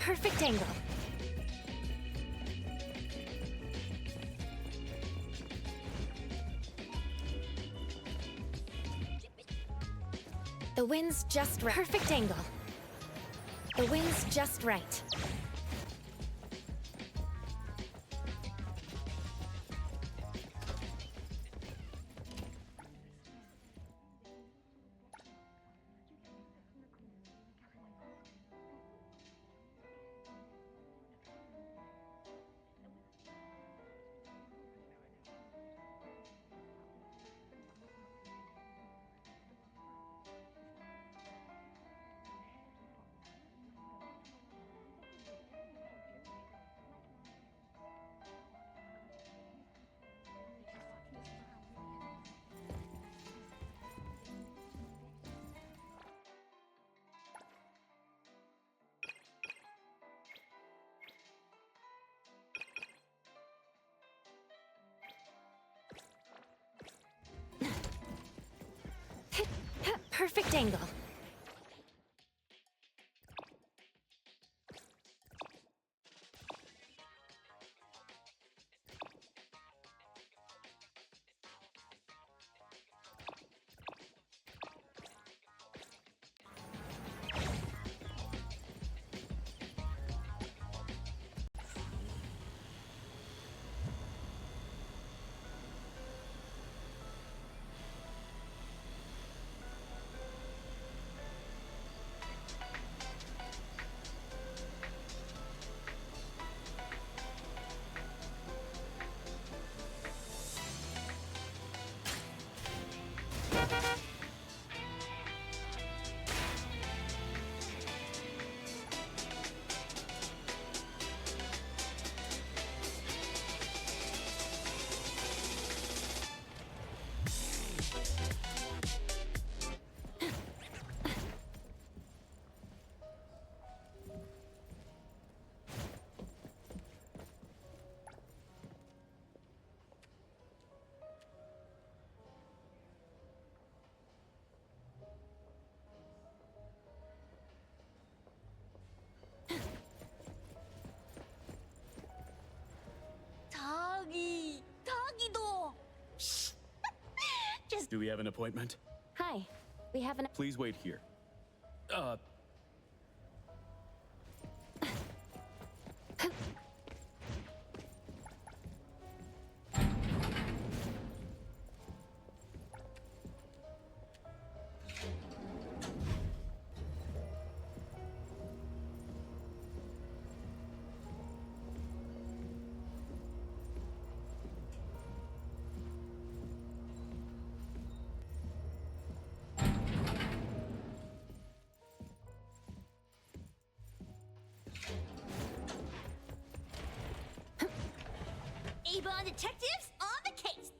Perfect angle. The wind's just right. Perfect angle. The wind's just right. Perfect angle. Do we have an appointment? Hi. We have an... Please wait here. Avon detectives on the case!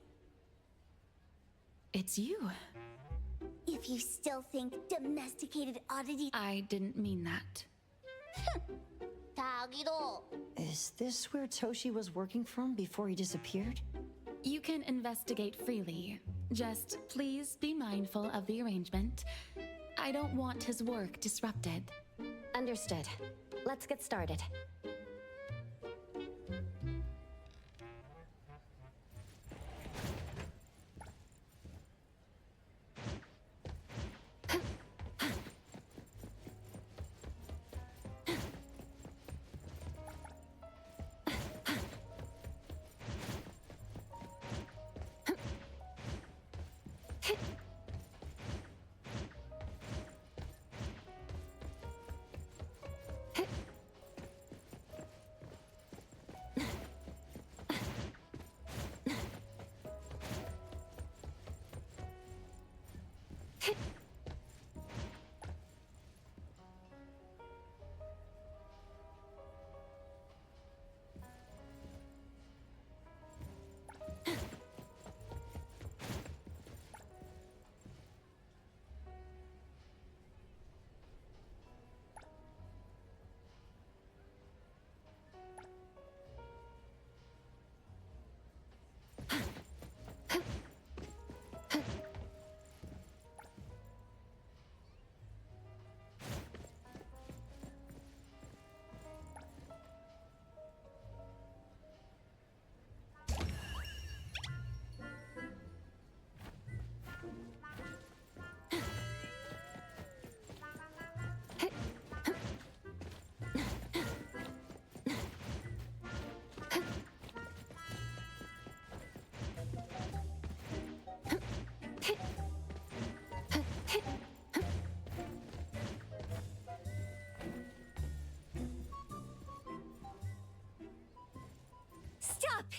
It's you. If you still think domesticated oddity... I didn't mean that. 자기도. Is this where Toshi was working from before he disappeared? You can investigate freely. Just please be mindful of the arrangement. I don't want his work disrupted. Understood. Let's get started.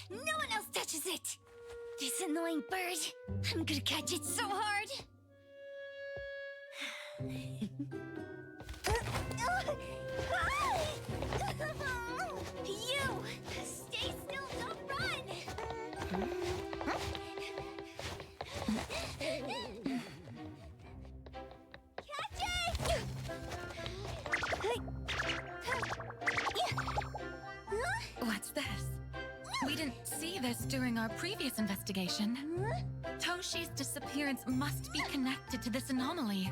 No one else touches it! This annoying bird. I'm gonna catch it so hard. You! Stay still, don't run! Catch it! What's this? We didn't see this during our previous investigation. Toshi's disappearance must be connected to this anomaly.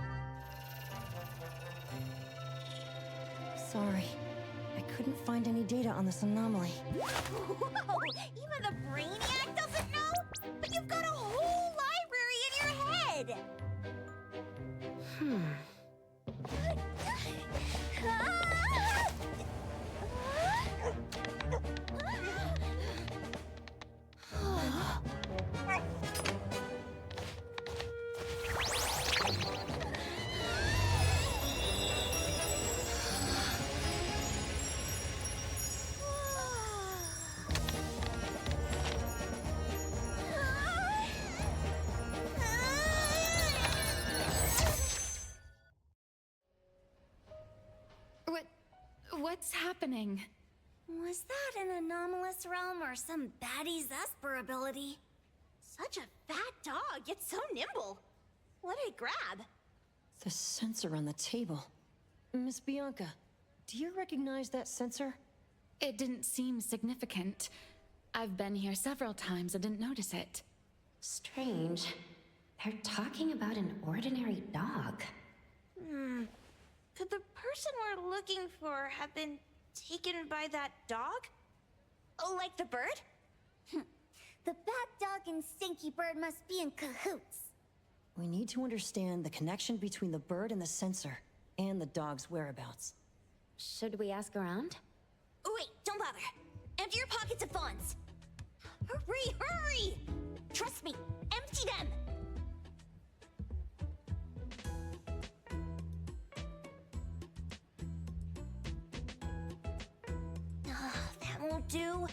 Sorry. I couldn't find any data on this anomaly. Whoa! Even the brainiac doesn't know? But you've got a whole library in your head! What's happening? Was that an anomalous realm or some baddie's Esper ability? Such a fat dog, yet so nimble. What did it grab? The sensor on the table. Miss Bianca, do you recognize that sensor? It didn't seem significant. I've been here several times and didn't notice it. Strange. They're talking about an ordinary dog. Could the person we're looking for have been taken by that dog? Oh, like the bird? The bad dog and stinky bird must be in cahoots. We need to understand the connection between the bird and the sensor, and the dog's whereabouts. Should we ask around? Oh, wait, don't bother. Empty your pockets of funds. Hurry, hurry! Trust me, empty them! That won't do.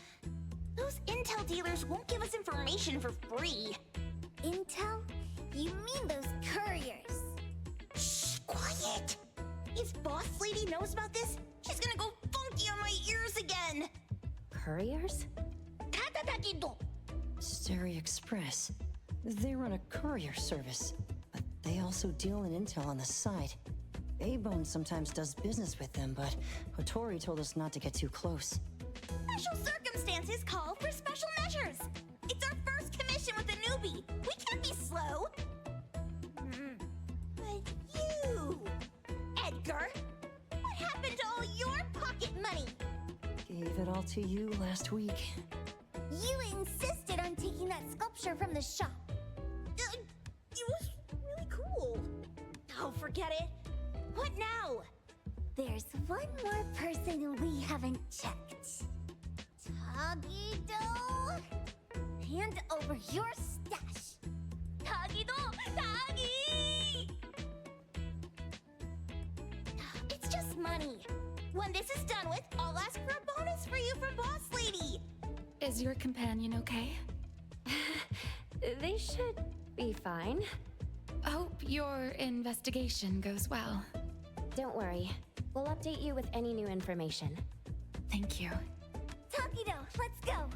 Those intel dealers won't give us information for free. Intel? You mean those couriers? Shh, quiet! If Boss Lady knows about this, she's gonna go funky on my ears again! Couriers? Tatatakido! Steri Express. They run a courier service, but they also deal in intel on the side. A-Bone sometimes does business with them, but Hotori told us not to get too close. Special circumstances call for special measures! It's our first commission with a newbie! We can't be slow! But you... Edgar! What happened to all your pocket money? Gave it all to you last week. You insisted on taking that sculpture from the shop. It was really cool. Oh, forget it. What now? There's one more person we haven't checked. Tagido! Hand over your stash. Tagido! Tagi! It's just money. When this is done with, I'll ask for a bonus for you from Boss Lady. Is your companion okay? They should be fine. Hope your investigation goes well. Don't worry. We'll update you with any new information. Thank you. Takido, let's go.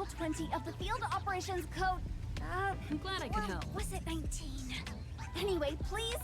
Article 20 of the Field Operations Code. I'm glad I could Or help. was it 19? Anyway, please.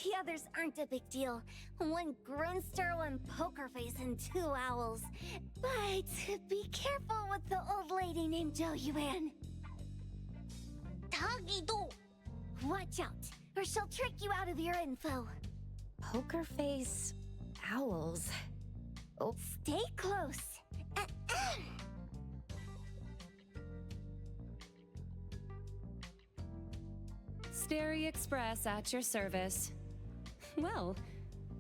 The others aren't a big deal. One Grunster, one poker face, and two owls. But be careful with the old lady named Jo Yuan. Tagido! Watch out, or she'll trick you out of your info. Poker face owls. Oh, Stay close. Stary Express at your service. Well,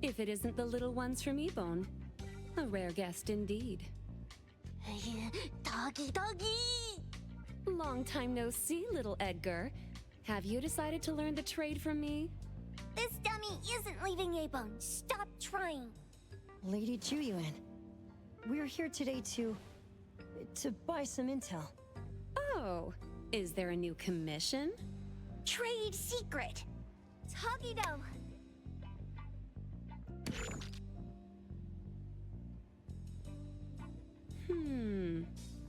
if it isn't the little ones from Ebone. A rare guest indeed. Doggy! Long time no see, little Edgar. Have you decided to learn the trade from me? This dummy isn't leaving Abone. Stop trying. Lady Juyuan, we're here today to buy some intel. Oh, is there a new commission? Trade secret. Tagido.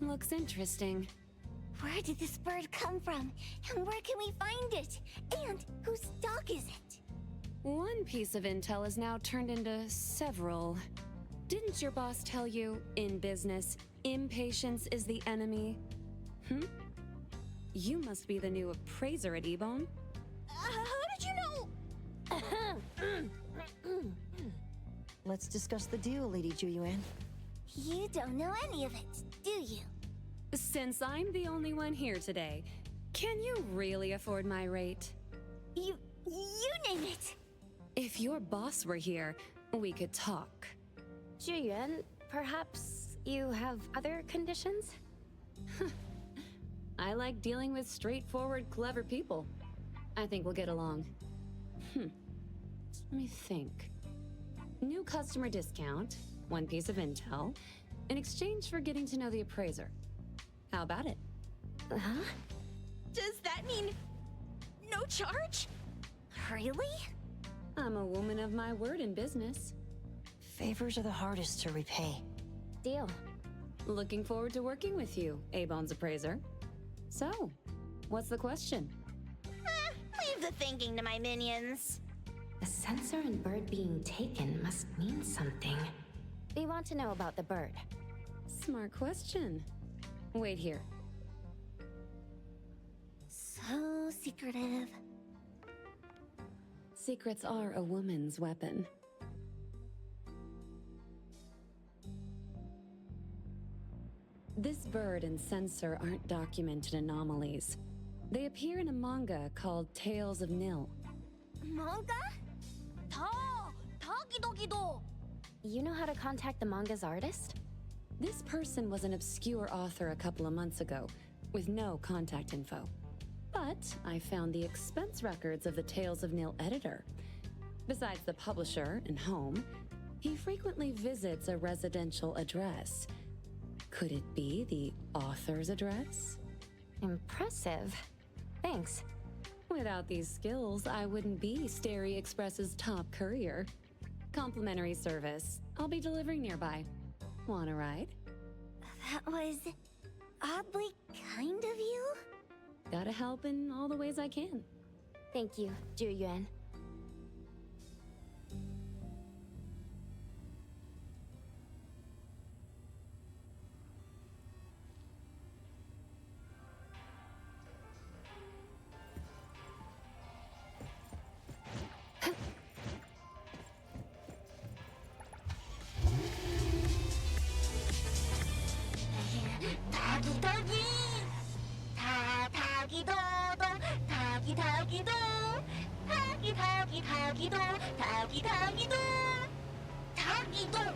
Looks interesting. Where did this bird come from? And where can we find it? And whose dog is it? One piece of intel is now turned into several. Didn't your boss tell you, in business, impatience is the enemy? You must be the new appraiser at Ebone. How did you know? Let's discuss the deal, Lady Juyuan. You don't know any of it, do you? Since I'm the only one here today, can you really afford my rate? You name it. If your boss were here, we could talk. Juyuan, perhaps you have other conditions? I like dealing with straightforward, clever people. I think we'll get along. Let me think. New customer discount, one piece of intel, in exchange for getting to know the appraiser. How about it? Huh? Does that mean no charge? Really? I'm a woman of my word in business. Favors are the hardest to repay. Deal. Looking forward to working with you, Abone's appraiser. So, what's the question? Leave the thinking to my minions. The sensor and bird being taken must mean something. We want to know about the bird. Smart question. Wait here. So secretive. Secrets are a woman's weapon. This bird and sensor aren't documented anomalies. They appear in a manga called Tales of Nil. Manga? Tagido. You know how to contact the manga's artist? This person was an obscure author a couple of months ago, with no contact info. But I found the expense records of the Tales of Nil editor. Besides the publisher and home, he frequently visits a residential address. Could it be the author's address? Impressive. Thanks. Without these skills, I wouldn't be Stary Express's top courier. Complimentary service. I'll be delivering nearby. Want a ride? That was oddly kind of you. Gotta help in all the ways I can. Thank you, Juyuan. Tagido.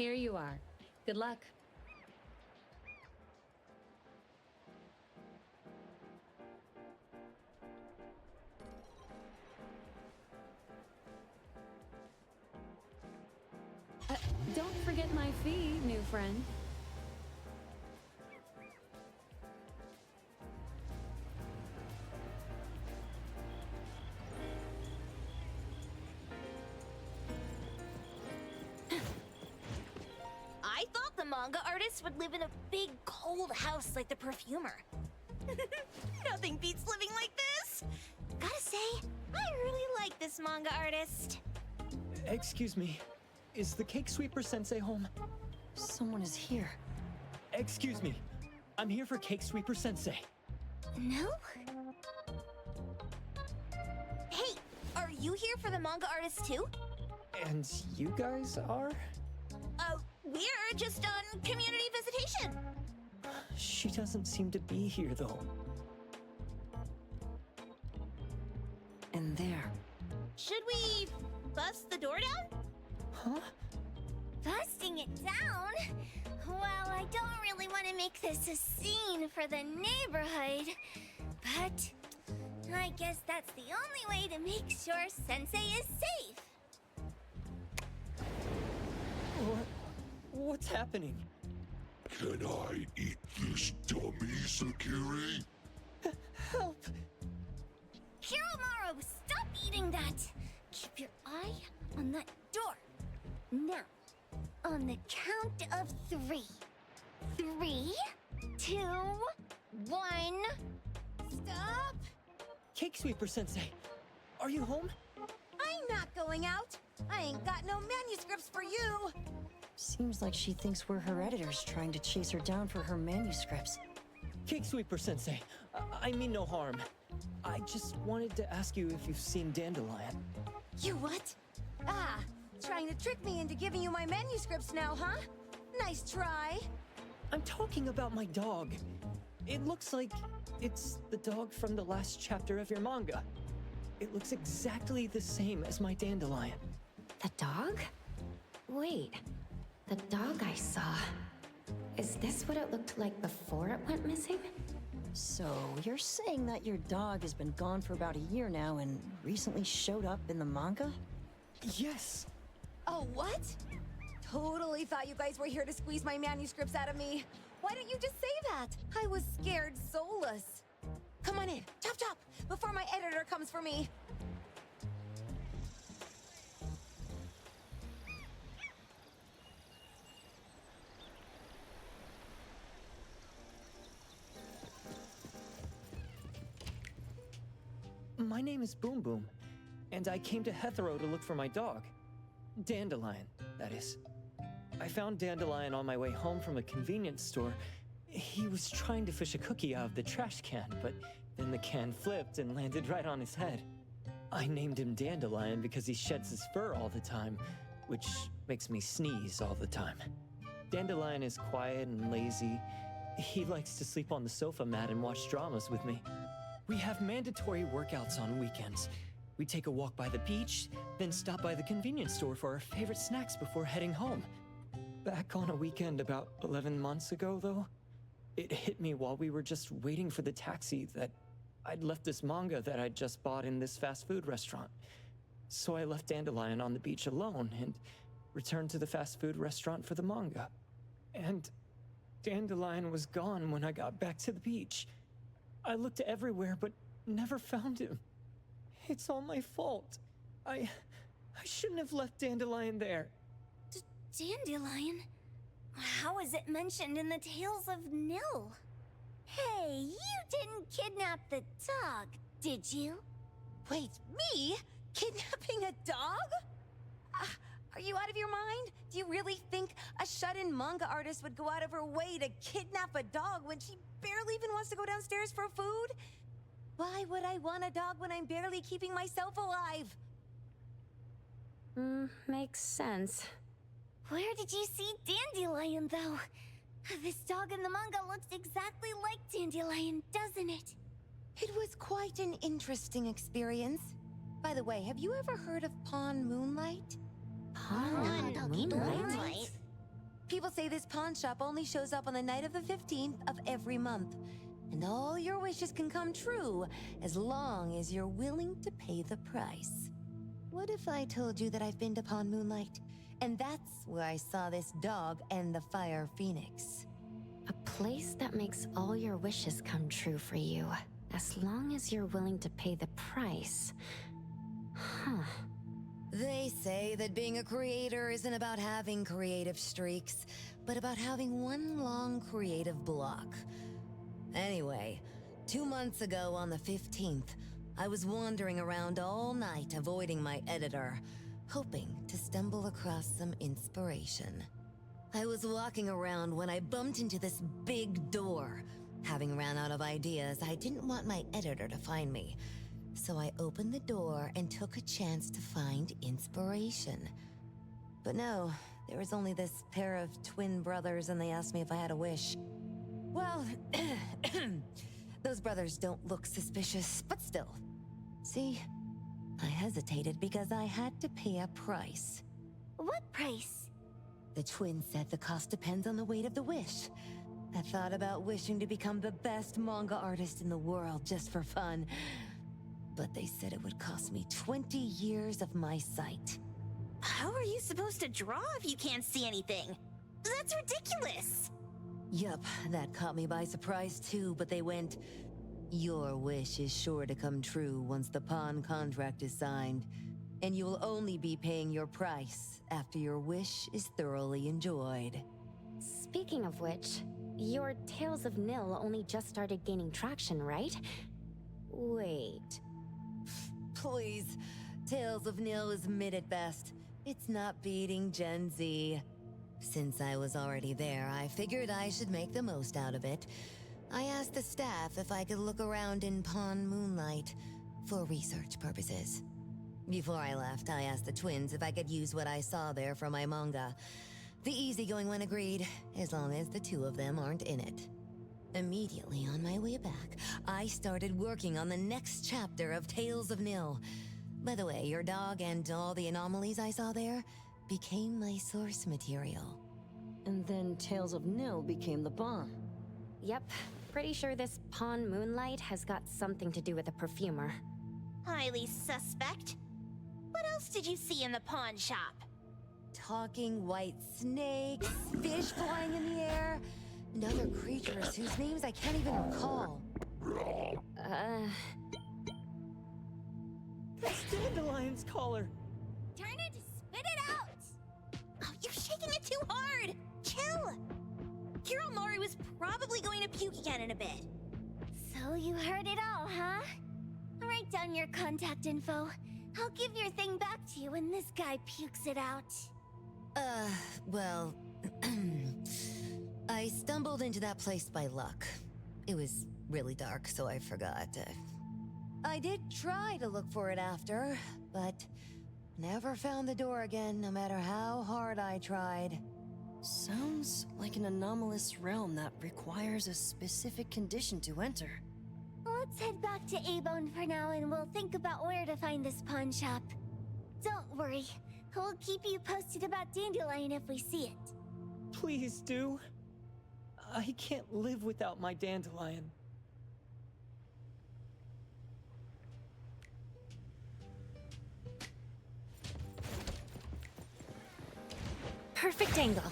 Here you are. Good luck. Don't forget my fee, new friend. I thought the manga artist would live in a big, cold house like the perfumer. Nothing beats living like this! Gotta say, I really like this manga artist. Excuse me. Is the Cake Sweeper Sensei home? Someone is here. Excuse me. I'm here for Cake Sweeper Sensei. No? Hey, are you here for the manga artist too? And you guys are? We're just on community visitation. She doesn't seem to be here, though. And there. Should we bust the door down? Huh? Busting it down? Well, I don't really want to make this a scene for the neighborhood, but I guess that's the only way to make sure Sensei is safe. What's happening? Can I eat this dummy, Sakiri? Help! Hiromaru, stop eating that! Keep your eye on that door. Now, on the count of 3. 3, 2, 1. Stop! Cake Sweeper Sensei, are you home? I'm not going out. I ain't got no manuscripts for you. Seems like she thinks we're her editors trying to chase her down for her manuscripts. Cake Sweeper Sensei, I mean no harm. I just wanted to ask you if you've seen Dandelion. You what? Ah, trying to trick me into giving you my manuscripts now, huh? Nice try. I'm talking about my dog. It looks like it's the dog from the last chapter of your manga. It looks exactly the same as my Dandelion. The dog? Wait, the dog I saw. Is this what it looked like before it went missing? So, you're saying that your dog has been gone for about a year now and recently showed up in the manga? Yes! Oh, what? Totally thought you guys were here to squeeze my manuscripts out of me. Why didn't you just say that? I was scared soulless. Come on in, chop chop, before my editor comes for me. My name is Boom Boom, and I came to Hethero to look for my dog. Dandelion, that is. I found Dandelion on my way home from a convenience store. He was trying to fish a cookie out of the trash can, but then the can flipped and landed right on his head. I named him Dandelion because he sheds his fur all the time, which makes me sneeze all the time. Dandelion is quiet and lazy. He likes to sleep on the sofa mat and watch dramas with me. We have mandatory workouts on weekends. We take a walk by the beach, then stop by the convenience store for our favorite snacks before heading home. Back on a weekend about 11 months ago, though, it hit me while we were just waiting for the taxi that I'd left this manga that I'd just bought in this fast food restaurant. So I left Dandelion on the beach alone and returned to the fast food restaurant for the manga. And Dandelion was gone when I got back to the beach. I looked everywhere, but never found him. It's all my fault. I shouldn't have left Dandelion there. Dandelion? How is it mentioned in the Tales of Nil? Hey, you didn't kidnap the dog, did you? Wait, me? Kidnapping a dog? Are you out of your mind? Do you really think a shut-in manga artist would go out of her way to kidnap a dog when she barely even wants to go downstairs for food? Why would I want a dog when I'm barely keeping myself alive? Makes sense. Where did you see Dandelion, though? This dog in the manga looks exactly like Dandelion, doesn't it? It was quite an interesting experience. By the way, have you ever heard of Pawn Moonlight? Pawn Moonlight? People say this pawn shop only shows up on the night of the 15th of every month. And all your wishes can come true as long as you're willing to pay the price. What if I told you that I've been to Pawn Moonlight? And that's where I saw this dog and the Fire Phoenix. A place that makes all your wishes come true for you, as long as you're willing to pay the price. Huh. They say that being a creator isn't about having creative streaks, but about having one long creative block. Anyway, 2 months ago on the 15th, I was wandering around all night avoiding my editor, hoping to stumble across some inspiration. I was walking around when I bumped into this big door. Having ran out of ideas, I didn't want my editor to find me. So I opened the door and took a chance to find inspiration. But no, there was only this pair of twin brothers and they asked me if I had a wish. Well, those brothers don't look suspicious, but still. See, I hesitated because I had to pay a price. What price? The twins said the cost depends on the weight of the wish. I thought about wishing to become the best manga artist in the world just for fun. But they said it would cost me 20 years of my sight. How are you supposed to draw if you can't see anything? That's ridiculous! Yup, that caught me by surprise too, but they went, "Your wish is sure to come true once the pawn contract is signed, and you will only be paying your price after your wish is thoroughly enjoyed." Speaking of which, your Tales of Nil only just started gaining traction, right? Wait. Please, Tales of Nil is mid at best. It's not beating Gen Z. Since I was already there, I figured I should make the most out of it. I asked the staff if I could look around in Pawn Moonlight for research purposes. Before I left, I asked the twins if I could use what I saw there for my manga. The easygoing one agreed, as long as the two of them aren't in it. Immediately on my way back, I started working on the next chapter of Tales of Nil. By the way, your dog and all the anomalies I saw there became my source material. And then Tales of Nil became the bomb. Yep, pretty sure this Pawn Moonlight has got something to do with the perfumer. Highly suspect. What else did you see in the pawn shop? Talking white snakes, fish flying in the air, and other creatures whose names I can't even recall. That's Dandelion's collar! Turn it, spit it out! Oh, you're shaking it too hard! Chill! Kiromori was probably going to puke again in a bit. So you heard it all, huh? Write down your contact info. I'll give your thing back to you when this guy pukes it out. Well, I stumbled into that place by luck. It was really dark, so I forgot. I did try to look for it after, but never found the door again, no matter how hard I tried. Sounds like an anomalous realm that requires a specific condition to enter. Let's head back to A-Bone for now and we'll think about where to find this pawn shop. Don't worry, we'll keep you posted about Dandelion if we see it. Please do. I can't live without my Dandelion. Perfect angle.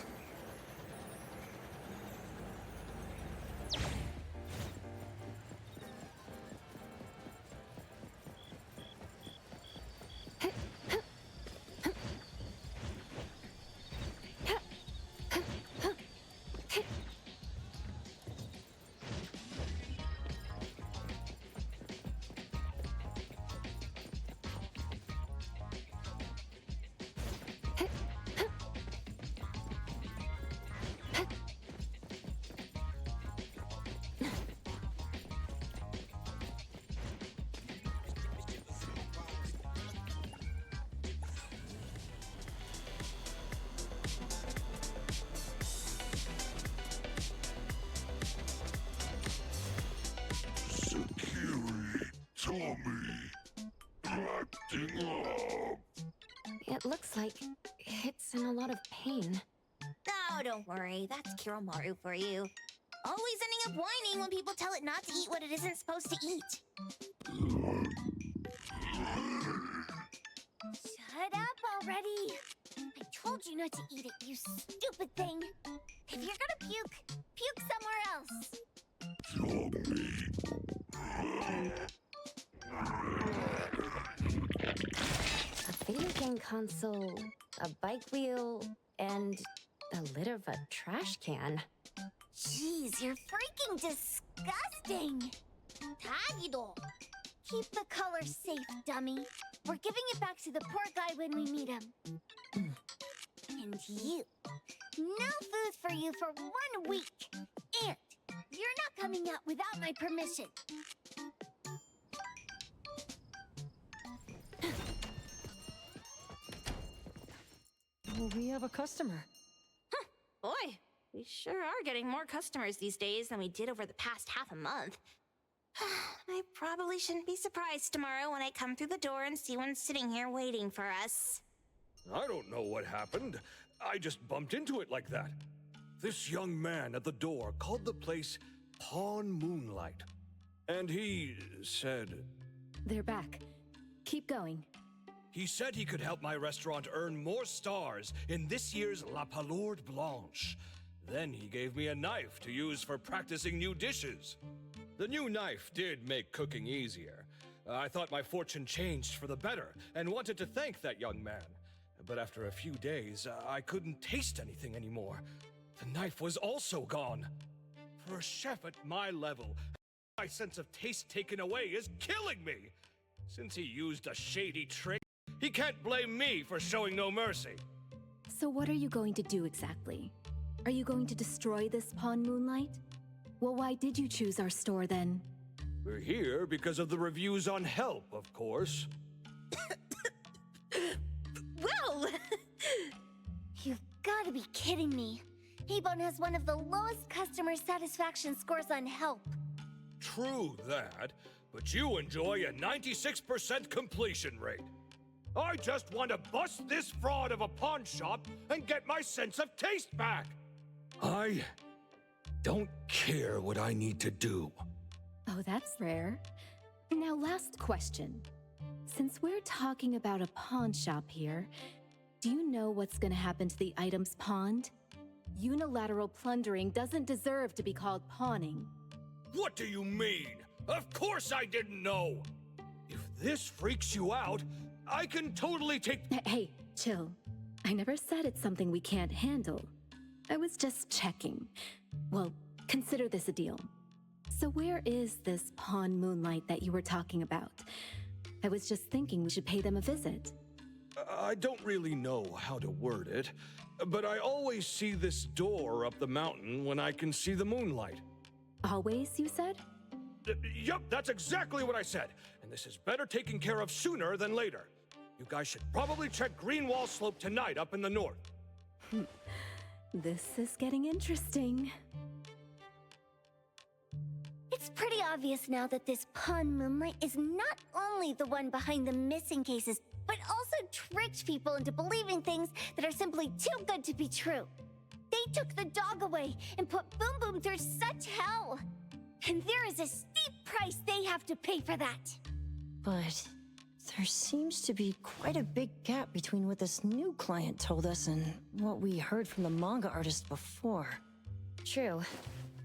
Sakiri, Tommy, acting up. It looks like it's in a lot of pain. Oh, Oh, don't worry. That's Kiromaru for you. Always ending up whining when people tell it not to eat what it isn't supposed to eat. Shut up already. I told you not to eat it, you stupid thing. If you're gonna puke, puke somewhere else. A video game console, a bike wheel, and the lid of a trash can. Jeez, you're freaking disgusting! Tagido! Keep the color safe, dummy. We're giving it back to the poor guy when we meet him. And you. No food for you for 1 week. And you're not coming out without my permission. We have a customer. Boy, we sure are getting more customers these days than we did over the past half a month. I probably shouldn't be surprised tomorrow when I come through the door and see one sitting here waiting for us. I don't know what happened. I just bumped into it like that. This young man at the door called the place Pawn Moonlight. And he said... They're back. Keep going. He said he could help my restaurant earn more stars in this year's La Palourde Blanche. Then he gave me a knife to use for practicing new dishes. The new knife did make cooking easier. I thought my fortune changed for the better and wanted to thank that young man. But after a few days, I couldn't taste anything anymore. The knife was also gone. For a chef at my level, my sense of taste taken away is killing me. Since he used a shady trick, he can't blame me for showing no mercy. So what are you going to do exactly? Are you going to destroy this Pawn Moonlight? Well, why did you choose our store then? We're here because of the reviews on Help, of course. Well! You've got to be kidding me. Hebon has one of the lowest customer satisfaction scores on Help. True that, but you enjoy a 96% completion rate. I just want to bust this fraud of a pawn shop and get my sense of taste back. I don't care what I need to do. Oh, that's rare. Now, last question. Since we're talking about a pawn shop here, do you know what's gonna happen to the items pawned? Unilateral plundering doesn't deserve to be called pawning. What do you mean? Of course I didn't know! If this freaks you out, I can totally take— Hey, chill. I never said it's something we can't handle. I was just checking. Well, consider this a deal. So where is this Pawn Moonlight that you were talking about? I was just thinking we should pay them a visit. I don't really know how to word it, but I always see this door up the mountain when I can see the moonlight. Always, you said? Yup, that's exactly what I said. And this is better taken care of sooner than later. You guys should probably check Greenwall Slope tonight up in the north. This is getting interesting. It's pretty obvious now that this Pawn Moonlight is not only the one behind the missing cases, but also tricked people into believing things that are simply too good to be true. They took the dog away and put Boom Boom through such hell. And there is a steep price they have to pay for that. But there seems to be quite a big gap between what this new client told us and what we heard from the manga artist before. True.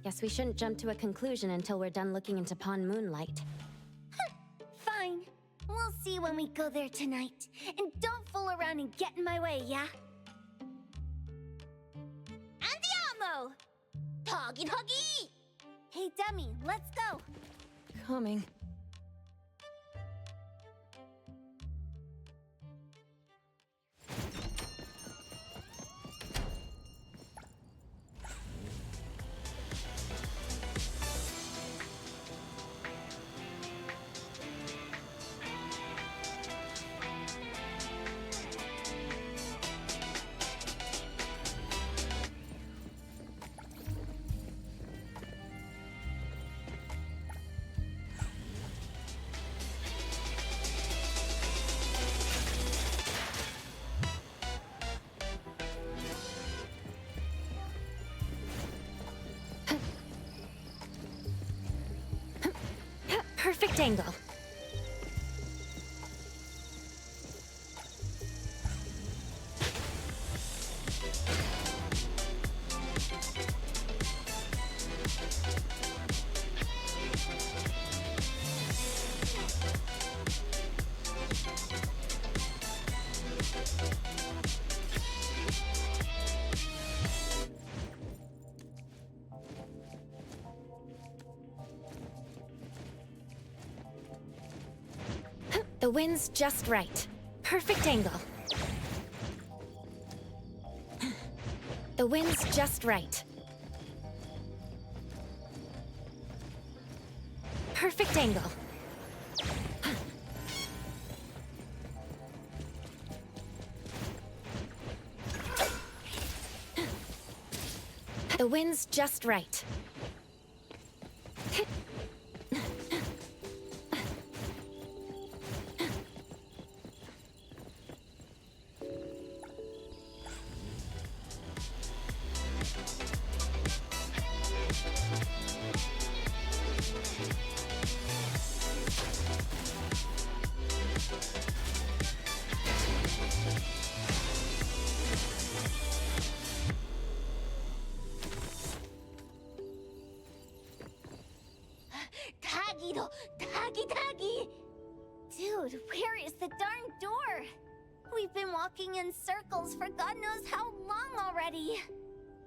Guess we shouldn't jump to a conclusion until we're done looking into Pawn Moonlight. Fine. We'll see when we go there tonight. And don't fool around and get in my way, yeah? Andiamo! Toggy Toggy! Hey, dummy, let's go. Coming. perfect angle. The wind's just right. Perfect angle. The wind's just right. Perfect angle. The wind's just right. Tagido! Tagi! Dude, where is the darn door? We've been walking in circles for God knows how long already.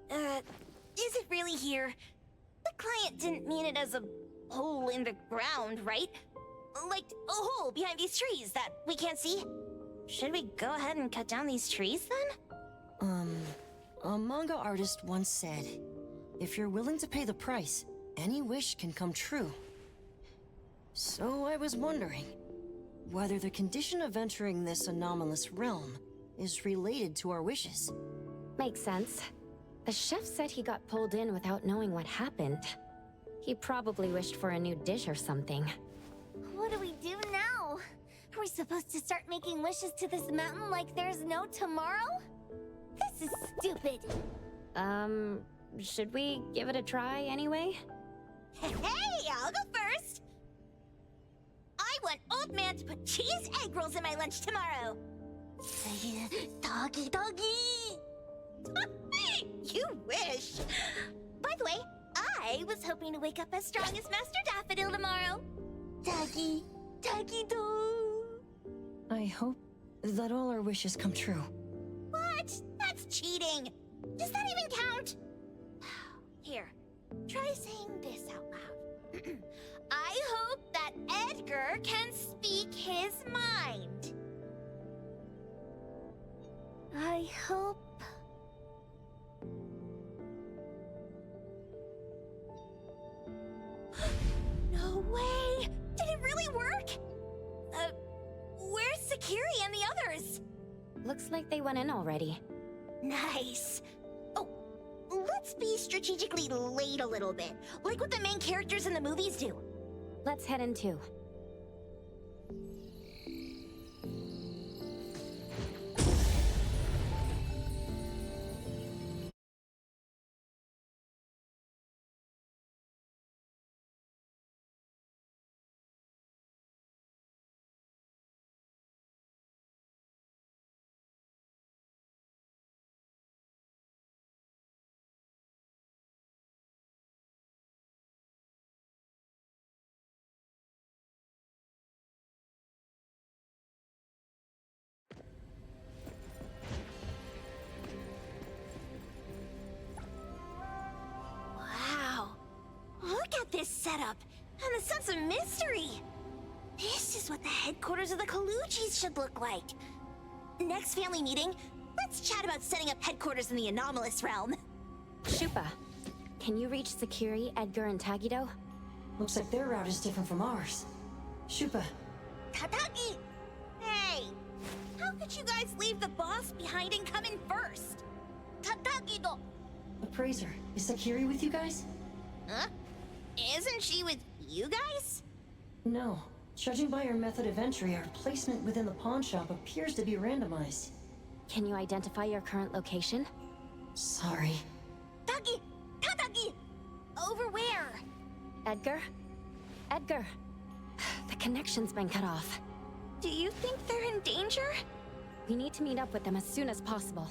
Is it really here? The client didn't mean it as a hole in the ground, right? Like a hole behind these trees that we can't see? Should we go ahead and cut down these trees then? A manga artist once said, if you're willing to pay the price, any wish can come true. So I was wondering whether the condition of entering this anomalous realm is related to our wishes. Makes sense. The chef said he got pulled in without knowing what happened. He probably wished for a new dish or something. What do we do now? Are we supposed to start making wishes to this mountain like there's no tomorrow? This is stupid. Should we give it a try anyway? Hey, I'll go first. I want Old Man to put cheese egg rolls in my lunch tomorrow. Doggy. You wish. By the way, I was hoping to wake up as strong as Master Daffodil tomorrow. Doggy do. I hope that all our wishes come true. What? That's cheating. Does that even count? Here, try saying this out loud. I hope that Edgar can speak his mind. I hope... No way! Did it really work? Where's Sakiri and the others? Looks like they went in already. Nice. Oh, let's be strategically late a little bit, like what the main characters in the movies do. Let's head in too. Wow. Look at this setup, and the sense of mystery. This is what the headquarters of the Kaluchis should look like. Next family meeting, let's chat about setting up headquarters in the anomalous realm. Shupa, can you reach Sakiri, Edgar, and Tagido? Looks like their route is different from ours. Shupa, Tatagi! Hey! How could you guys leave the boss behind and come in first? Tatagi-do! Appraiser, is Sakiri with you guys? Huh? Isn't she with you guys? No. Judging by your method of entry, our placement within the pawn shop appears to be randomized. Can you identify your current location? Sorry. Tatagi! Over where? Edgar? Edgar! The connection's been cut off. Do you think they're in danger? We need to meet up with them as soon as possible.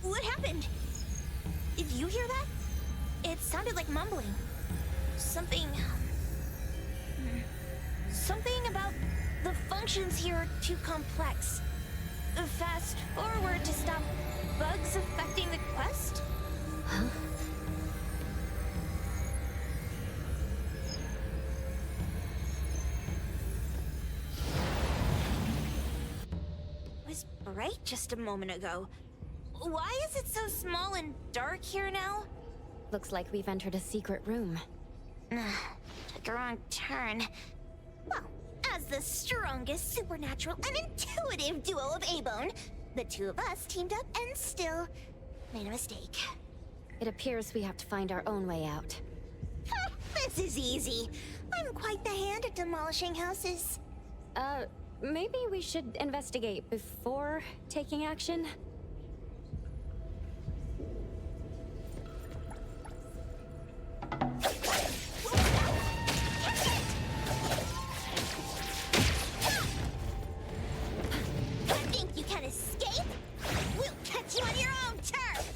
What happened? Did you hear that? It sounded like mumbling. Something about the functions here are too complex. Fast forward to stop bugs affecting the quest? Huh? It was bright just a moment ago. Why is it so small and dark here now? Looks like we've entered a secret room. Took a wrong turn. Well, as the strongest supernatural and intuitive duo of A-Bone, the two of us teamed up and still made a mistake. It appears we have to find our own way out. This is easy. I'm quite the hand at demolishing houses. Maybe we should investigate before taking action? Think you can escape? We'll catch you on your own turf!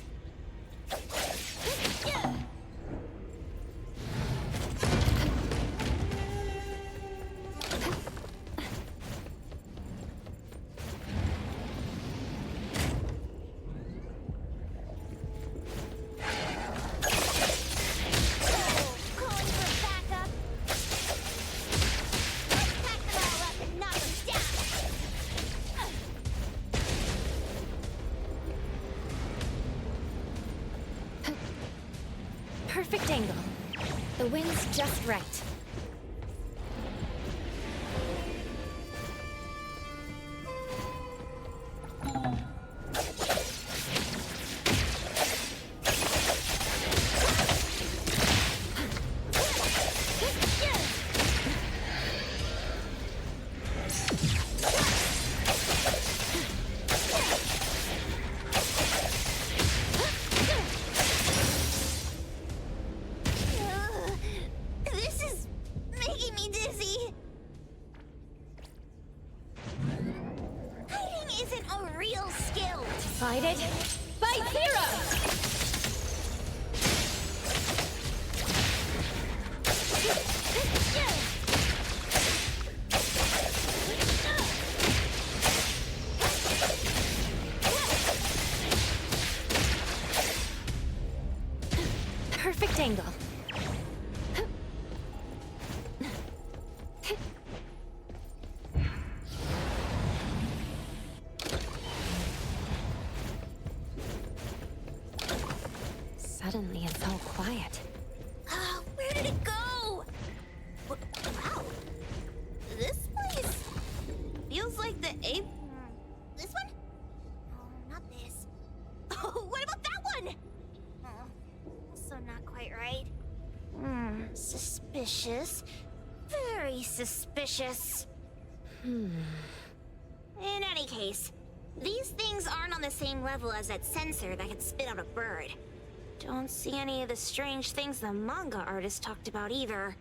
Calling for backup. Let's pack them all up and knock them down. Perfect angle. The wind's just right. This is making me dizzy. Hiding isn't a real skill. Decided? Fight zero! perfect angle. Suddenly, it's all quiet. Where did it go? Wow. This place feels like the ape. This one? Oh, not this. Oh, what about that one? Oh, also not quite right. Suspicious. Very suspicious. In any case, these things aren't on the same level as that sensor that could spit out a bird. Don't see any of the strange things the manga artist talked about either.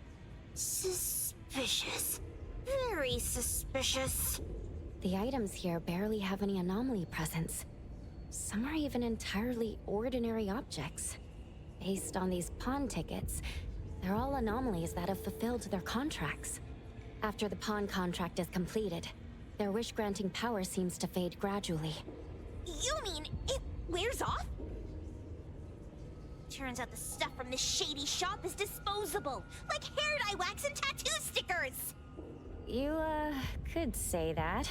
Suspicious. Very suspicious. The items here barely have any anomaly presence. Some are even entirely ordinary objects. Based on these pawn tickets, they're all anomalies that have fulfilled their contracts. After the pawn contract is completed, their wish-granting power seems to fade gradually. You mean it wears off? Turns out the stuff from this shady shop is disposable, like hair dye wax and tattoo stickers! You, could say that.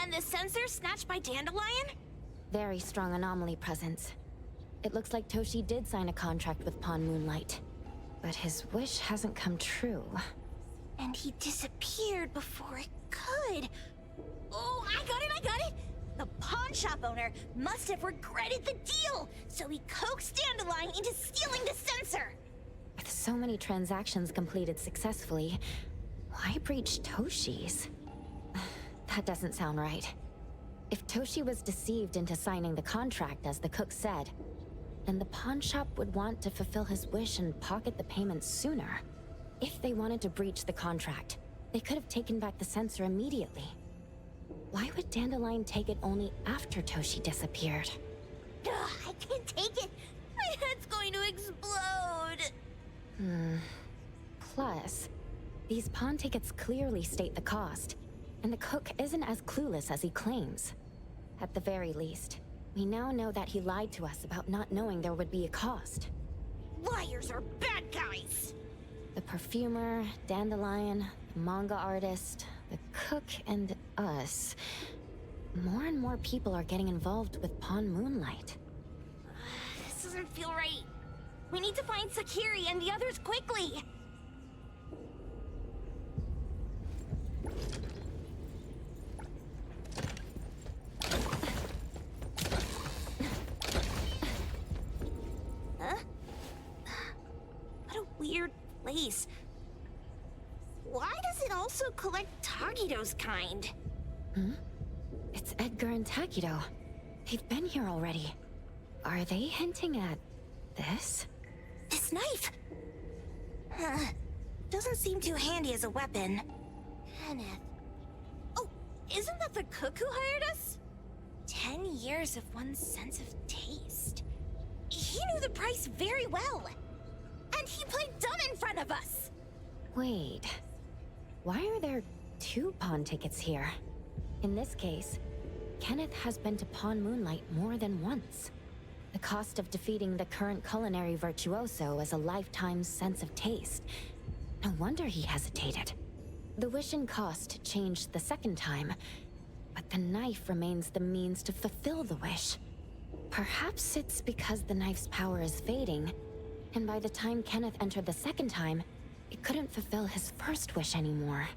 And the sensor snatched by Dandelion? Very strong anomaly presence. It looks like Toshi did sign a contract with Pawn Moonlight. But his wish hasn't come true. And he disappeared before it could. Oh, I got it! The pawn shop owner must have regretted the deal, so he coaxed Dandelion into stealing the sensor. With so many transactions completed successfully, why breach Toshi's? That doesn't sound right. If Toshi was deceived into signing the contract as the cook said, then the pawn shop would want to fulfill his wish and pocket the payment sooner. If they wanted to breach the contract, they could have taken back the sensor immediately. Why would Dandelion take it only after Toshi disappeared? Ugh, I can't take it. My head's going to explode. Plus, these pawn tickets clearly state the cost, and the cook isn't as clueless as he claims. At the very least, we now know that he lied to us about not knowing there would be a cost. Liars are bad guys. The perfumer, Dandelion, the manga artist, the cook, and us. More and more people are getting involved with Pawn Moonlight. This doesn't feel right. We need to find Sakiri and the others quickly. Huh? What a weird place. Why does it also collect Tagido's kind? It's Edgar and Takido. They've been here already. Are they hinting at this? This knife! Doesn't seem too handy as a weapon. Kenneth. Oh, isn't that the cook who hired us? 10 years of one's sense of taste. He knew the price very well. And he played dumb in front of us! Wait. Why are there 2 pawn tickets here? In this case, Kenneth has been to Pawn Moonlight more than once. The cost of defeating the current culinary virtuoso is a lifetime's sense of taste. No wonder he hesitated. The wish and cost changed the second time, but the knife remains the means to fulfill the wish. Perhaps it's because the knife's power is fading, and by the time Kenneth entered the second time, it couldn't fulfill his first wish anymore.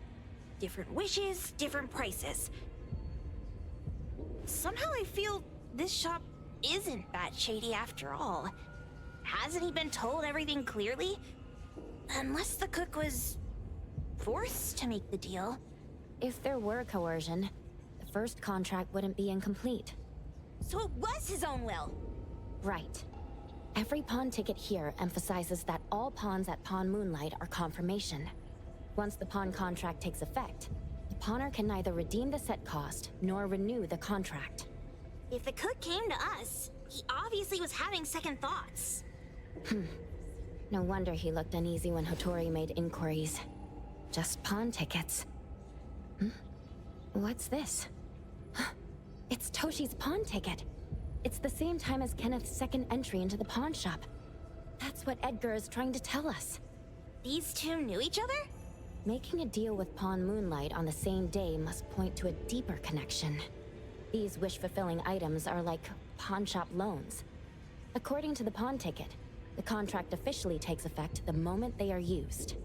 Different wishes, different prices. Somehow I feel this shop isn't that shady after all. Hasn't he been told everything clearly? Unless the cook was forced to make the deal. If there were coercion, the first contract wouldn't be incomplete. So it was his own will. Right. Every pawn ticket here emphasizes that all pawns at Pawn Moonlight are confirmation. Once the pawn contract takes effect, the pawner can neither redeem the set cost nor renew the contract. If the cook came to us, he obviously was having second thoughts. No wonder he looked uneasy when Hotori made inquiries. Just pawn tickets. What's this? It's Toshi's pawn ticket. It's the same time as Kenneth's second entry into the pawn shop. That's That's what Edgar is trying to tell us. These two knew each other? Making a deal with Pawn Moonlight on the same day must point to a deeper connection. These wish-fulfilling items are like pawn shop loans. According to the pawn ticket, the contract officially takes effect the moment they are used.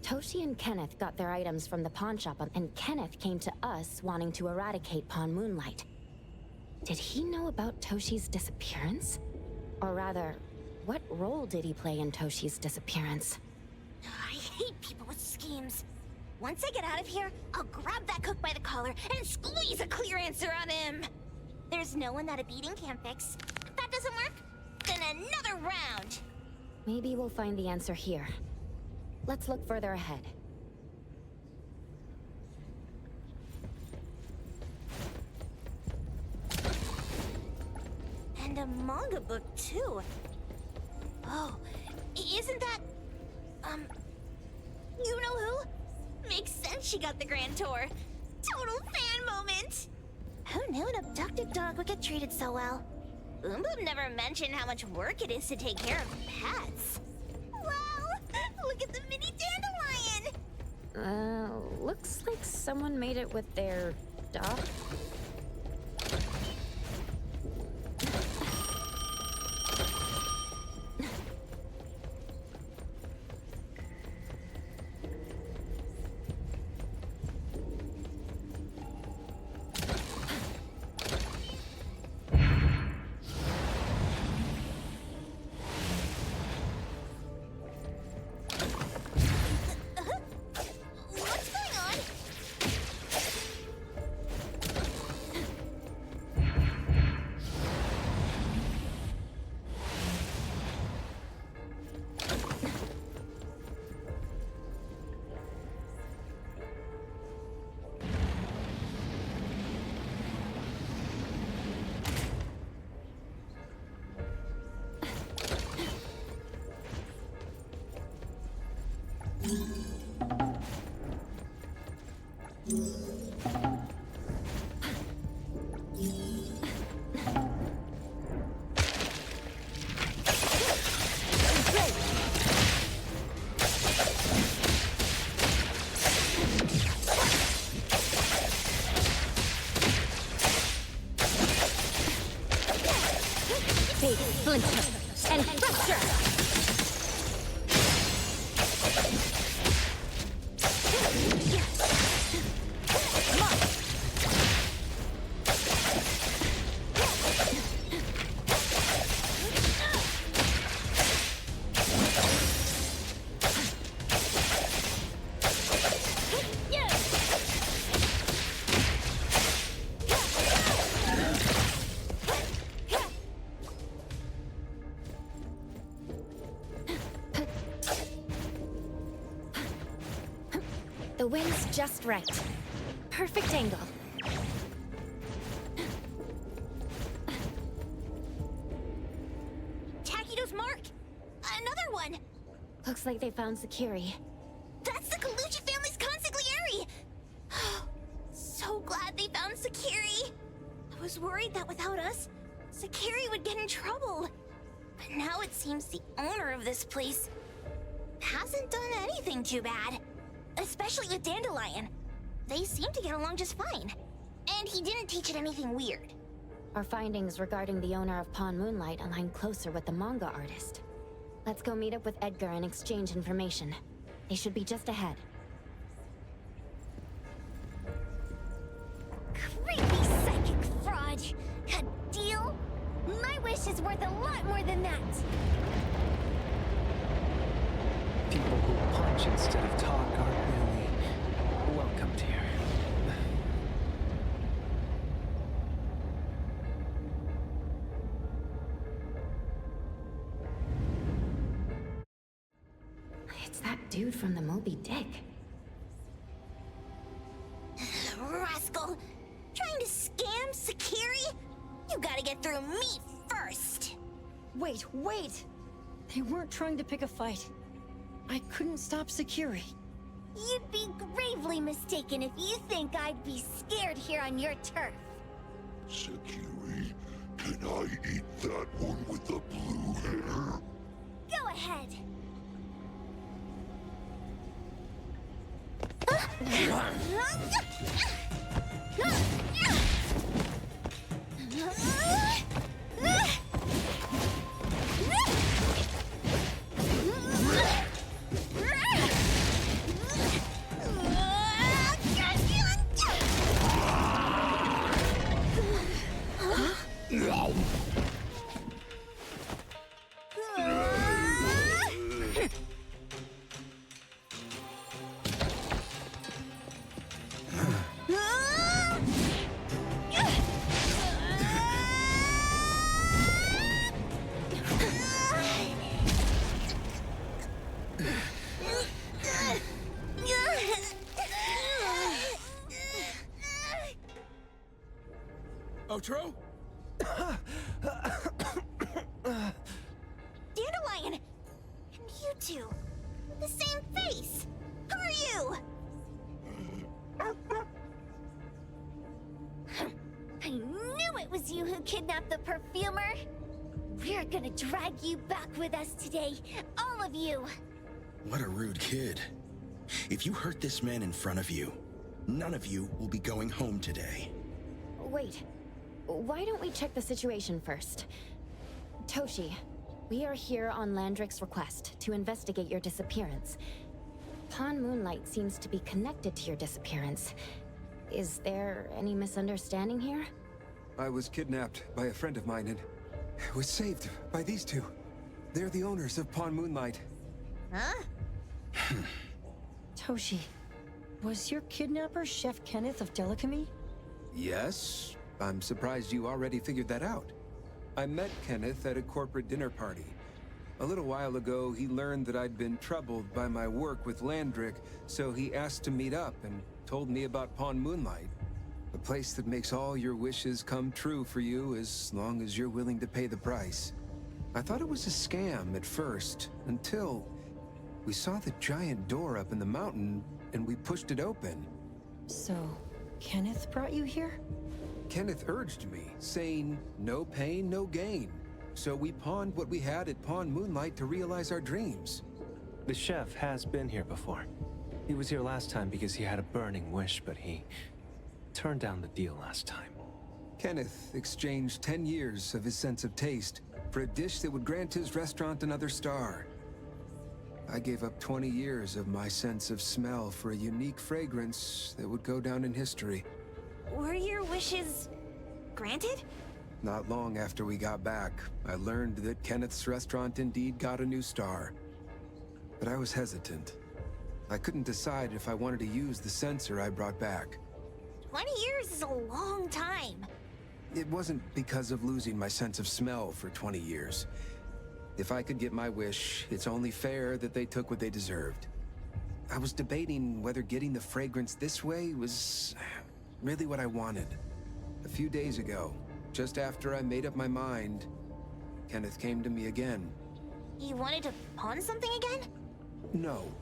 Toshi and Kenneth got their items from the pawn shop, and Kenneth came to us wanting to eradicate Pawn Moonlight. Did he know about Toshi's disappearance? Or rather, what role did he play in Toshi's disappearance? I hate people with schemes. Once I get out of here, I'll grab that cook by the collar and squeeze a clear answer on him. There's no one that a beating can't fix. If that doesn't work, then another round. Maybe we'll find the answer here. Let's look further ahead. And a manga book, too. Oh, isn't that... you know who? Makes sense she got the grand tour. Total fan moment! Who knew an abducted dog would get treated so well? Boom Boom never mentioned how much work it is to take care of pets. Wow! Look at the mini dandelion! Looks like someone made it with their dog. What's going on? Big splinter and fracture! The wind's just right. Perfect angle. Takido's mark! Another one! Looks like they found Sakiri. That's the Colucci family's consigliere! So glad they found Sakiri! I was worried that without us, Sakiri would get in trouble. But now it seems the owner of this place hasn't done anything too bad. Especially with Dandelion. They seem to get along just fine. And he didn't teach it anything weird. Our findings regarding the owner of Pawn Moonlight align closer with the manga artist. Let's go meet up with Edgar and exchange information. They should be just ahead. Creepy psychic fraud! A deal? My wish is worth a lot more than that! People who punch instead of talk aren't really welcomed here. It's that dude from the Moby Dick. Rascal! Trying to scam Sakiri? You gotta get through me first! Wait! They weren't trying to pick a fight. I couldn't stop Sakiri. You'd be gravely mistaken if you think I'd be scared here on your turf. Sakiri, can I eat that one with the blue hair? Go ahead. Outro? Dandelion! And you two! The same face! Who are you? I knew it was you who kidnapped the perfumer! We're gonna drag you back with us today, all of you! What a rude kid. If you hurt this man in front of you, none of you will be going home today. Wait. Why don't we check the situation first? Toshi, we are here on Landrick's request to investigate your disappearance. Pawn Moonlight seems to be connected to your disappearance. Is there any misunderstanding here? I was kidnapped by a friend of mine and was saved by these two. They're the owners of Pawn Moonlight. Huh? Toshi, was your kidnapper Chef Kenneth of Delicamy? Yes. I'm surprised you already figured that out. I met Kenneth at a corporate dinner party. A little while ago, he learned that I'd been troubled by my work with Landrick, so he asked to meet up and told me about Pawn Moonlight. A place that makes all your wishes come true for you as long as you're willing to pay the price. I thought it was a scam at first, until we saw the giant door up in the mountain and we pushed it open. So, Kenneth brought you here? Kenneth urged me, saying, no pain, no gain. So we pawned what we had at Pawn Moonlight to realize our dreams. The chef has been here before. He was here last time because he had a burning wish, but he turned down the deal last time. Kenneth exchanged 10 years of his sense of taste for a dish that would grant his restaurant another star. I gave up 20 years of my sense of smell for a unique fragrance that would go down in history. Were your wishes granted? Not long after we got back, I learned that Kenneth's restaurant indeed got a new star. But I was hesitant. I couldn't decide if I wanted to use the sensor I brought back. 20 years is a long time. It wasn't because of losing my sense of smell for 20 years. If I could get my wish, it's only fair that they took what they deserved. I was debating whether getting the fragrance this way was really what I wanted. A few days ago, just after I made up my mind, Kenneth came to me again. You wanted to pawn something again? No.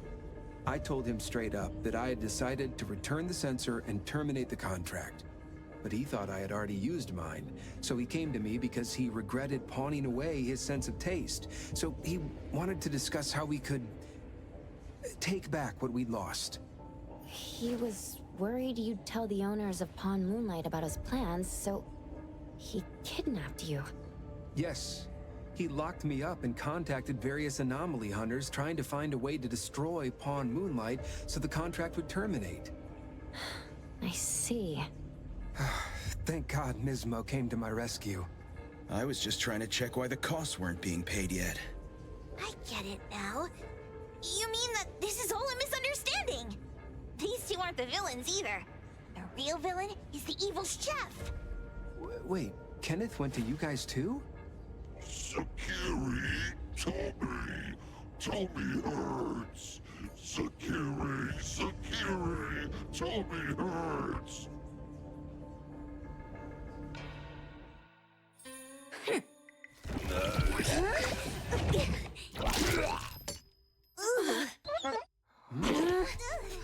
I told him straight up that I had decided to return the sensor and terminate the contract. But he thought I had already used mine, so he came to me because he regretted pawning away his sense of taste. So he wanted to discuss how we could take back what we'd lost. He was worried you'd tell the owners of Pawn Moonlight about his plans, so he kidnapped you. Yes. He locked me up and contacted various anomaly hunters trying to find a way to destroy Pawn Moonlight so the contract would terminate. I see. Thank God Nismo came to my rescue. I was just trying to check why the costs weren't being paid yet. I get it now. You mean that this is all a misunderstanding? These two aren't the villains either. The real villain is the evil chef. Wait, Kenneth went to you guys too? Sakiri, Tommy hurts. Sakiri, Tommy hurts.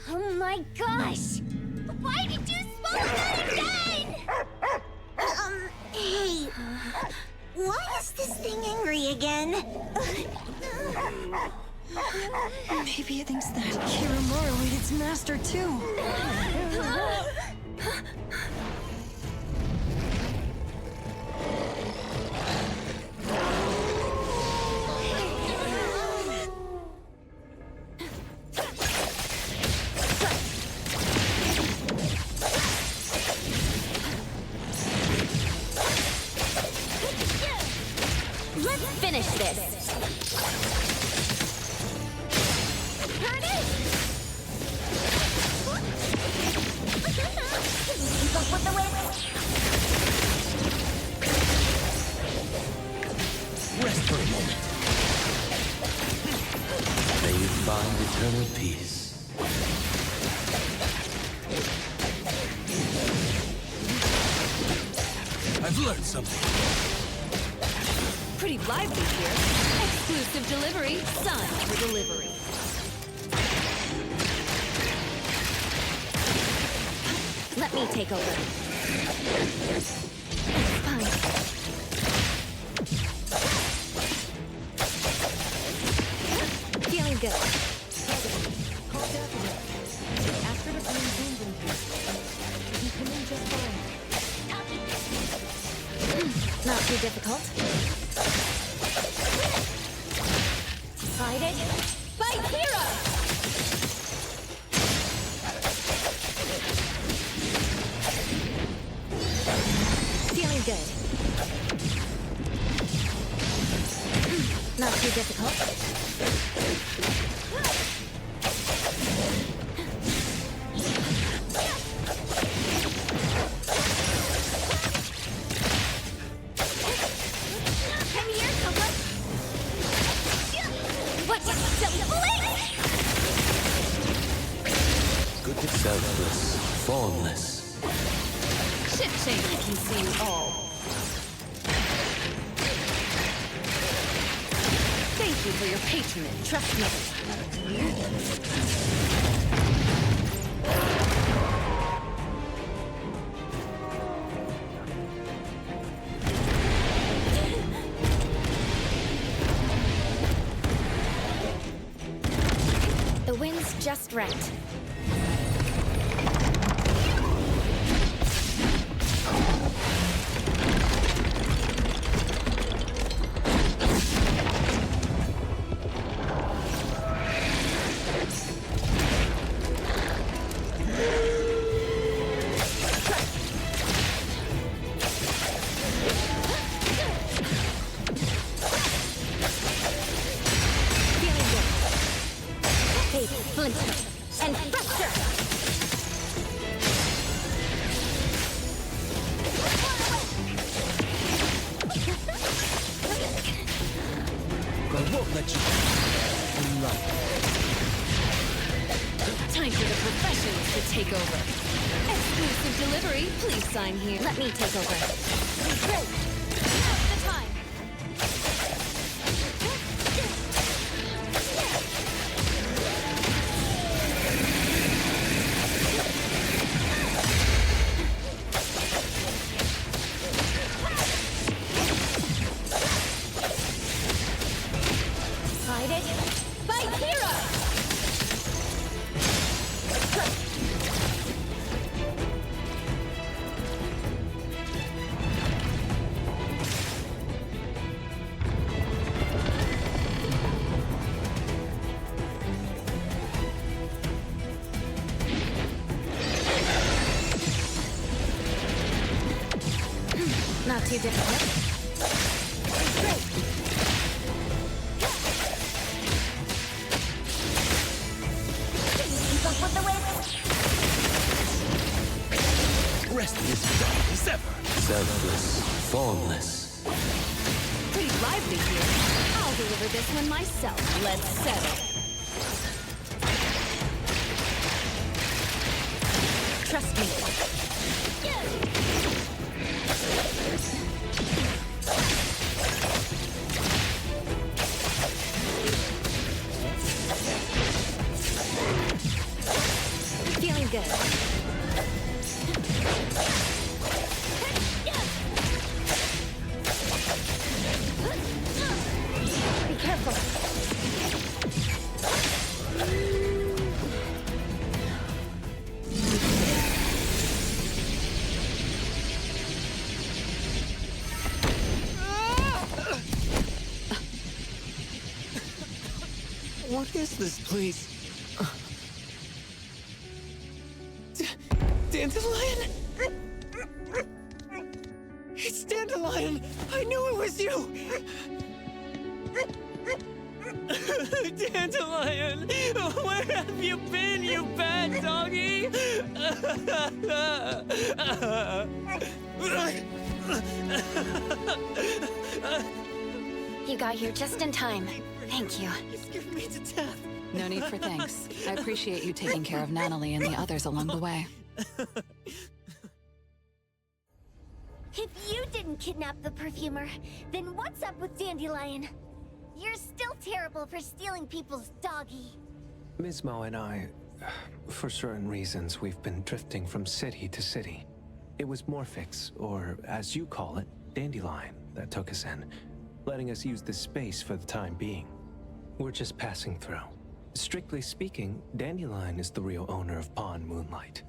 Oh my gosh! Why did you swallow that again? Hey, why is this thing angry again? Maybe it thinks that Kiromura ate its master too. Let's finish this. Here it is! Keep up with the wind! Rest for a moment. May you find eternal peace. I've learned something. Pretty lively here. Exclusive delivery, signed for delivery. Let me take over. Fine. Feeling good. Call Daffodil. Ask her to bring Boom Boom here. You come in just fine. Not too difficult. Decided by Hero! Feeling good. Not too difficult. Come here, Coco! What's up, silly bullet? Good to selfless, formless. Ship shape, I can see all. Thank you for your patronage. Trust me. The wind's just right. Feeling good. Baby, Flintstone, and Thruster! I won't let you run. Time for the professionals to take over. Exclusive delivery, please sign here. Let me take over. Great! Now's the time! Decided by Hero! Not too difficult. Great! Keep up with the wind! Rest is done as ever. Selfless, formless. Pretty lively here. I'll deliver this one myself. Let's settle. Trust me. Feeling good. Be careful. What is this place? Dandelion? It's Dandelion! I knew it was you! Dandelion! Where have you been, you bad doggy? You got here just in time. Thank you. You scared me to death. No need for thanks. I appreciate you taking care of Natalie and the others along the way. If you didn't kidnap the perfumer, then what's up with Dandelion? You're still terrible for stealing people's doggy. Mismo and I, for certain reasons, we've been drifting from city to city. It was Morphix, or as you call it, Dandelion, that took us in, letting us use this space for the time being. We're just passing through. Strictly speaking, Dandelion is the real owner of Pawn Moonlight.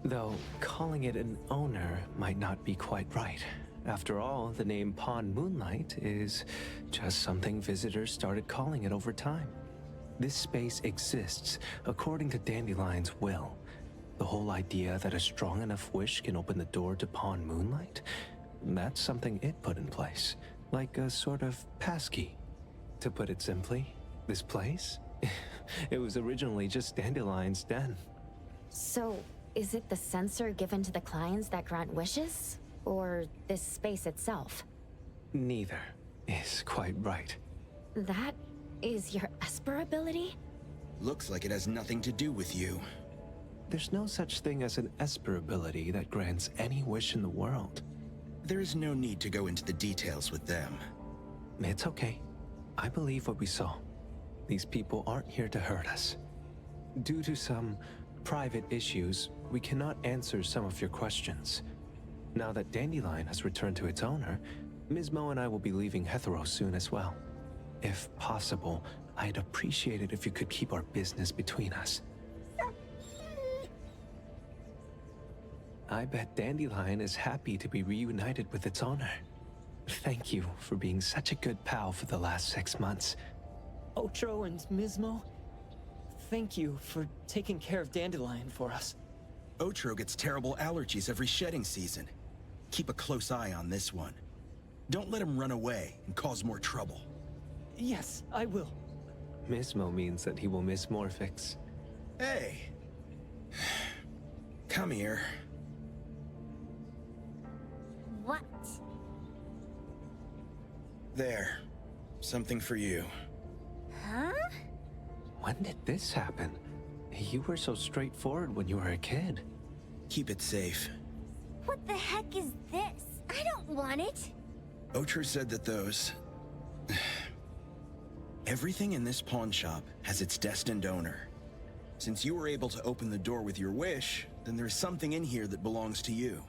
Though, calling it an owner might not be quite right. After all, the name Pawn Moonlight is just something visitors started calling it over time. This space exists according to Dandelion's will. The whole idea that a strong enough wish can open the door to Pawn Moonlight? That's something it put in place. Like a sort of passkey. To put it simply, this place? It was originally just Dandelion's den. So, is it the sensor given to the clients that grant wishes? Or this space itself? Neither is quite right. That is your Esper ability? Looks like it has nothing to do with you. There's no such thing as an Esper ability that grants any wish in the world. There is no need to go into the details with them. It's okay. I believe what we saw. These people aren't here to hurt us. Due to some private issues, we cannot answer some of your questions. Now that Dandelion has returned to its owner, Mismo and I will be leaving Hetero soon as well. If possible, I'd appreciate it if you could keep our business between us. I bet Dandelion is happy to be reunited with its owner. Thank you for being such a good pal for the last 6 months. Otro and Mismo, thank you for taking care of Dandelion for us. Otro gets terrible allergies every shedding season. Keep a close eye on this one. Don't let him run away and cause more trouble. Yes, I will. Mismo means that he will miss Morphix. Hey! Come here. What? There. Something for you. Huh? When did this happen? You were so straightforward when you were a kid. Keep it safe. What the heck is this? I don't want it. Otro said that those... Everything in this pawn shop has its destined owner. Since you were able to open the door with your wish, then there's something in here that belongs to you.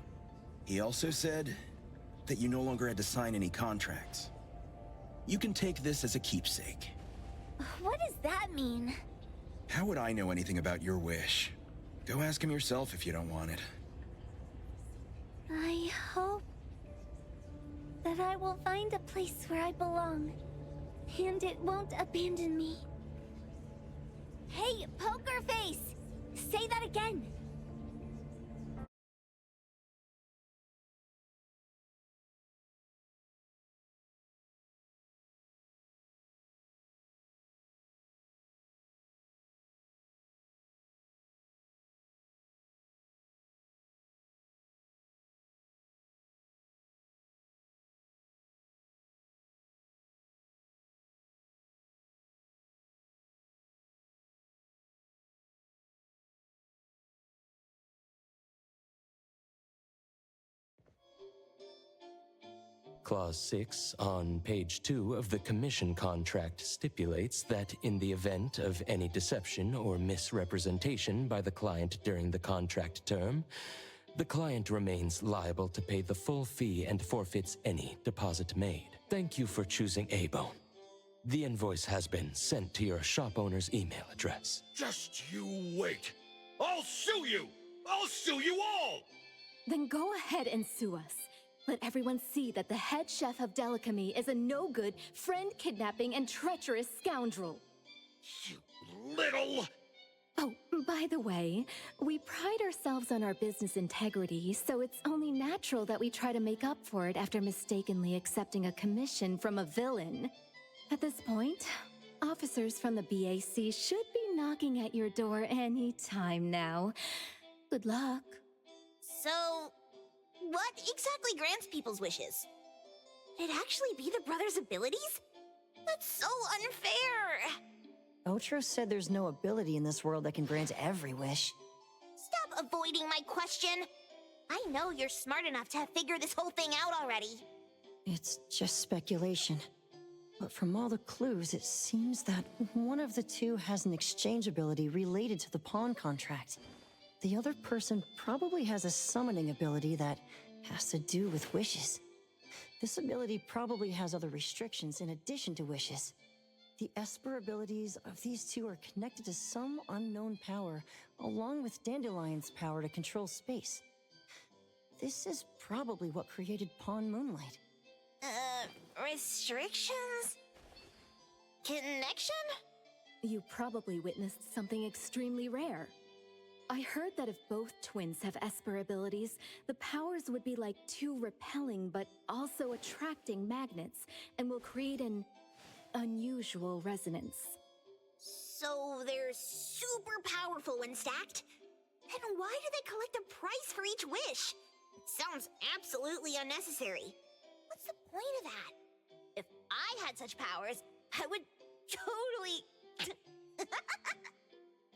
He also said that you no longer had to sign any contracts. You can take this as a keepsake. What does that mean? How would I know anything about your wish? Go ask him yourself if you don't want it. I hope that I will find a place where I belong, and it won't abandon me. Hey, Poker Face! Say that again! Clause 6 on page 2 of the commission contract stipulates that in the event of any deception or misrepresentation by the client during the contract term, the client remains liable to pay the full fee and forfeits any deposit made. Thank you for choosing A-Bone. The invoice has been sent to your shop owner's email address. Just you wait. I'll sue you! I'll sue you all! Then go ahead and sue us. Let everyone see that the head chef of Delicamy is a no-good, friend-kidnapping, and treacherous scoundrel. You little... Oh, by the way, we pride ourselves on our business integrity, so it's only natural that we try to make up for it after mistakenly accepting a commission from a villain. At this point, officers from the BAC should be knocking at your door any time now. Good luck. So, what exactly grants people's wishes? Could it actually be the brothers' abilities? That's so unfair! Otro said there's no ability in this world that can grant every wish. Stop avoiding my question! I know you're smart enough to have figured this whole thing out already. It's just speculation. But from all the clues, it seems that one of the two has an exchange ability related to the pawn contract. The other person probably has a summoning ability that has to do with wishes. This ability probably has other restrictions in addition to wishes. The Esper abilities of these two are connected to some unknown power, along with Dandelion's power to control space. This is probably what created Pawn Moonlight. Restrictions? Connection? You probably witnessed something extremely rare. I heard that if both twins have Esper abilities, the powers would be like two repelling but also attracting magnets, and will create an unusual resonance. So they're super powerful when stacked? Then why do they collect a price for each wish? It sounds absolutely unnecessary. What's the point of that? If I had such powers, I would totally...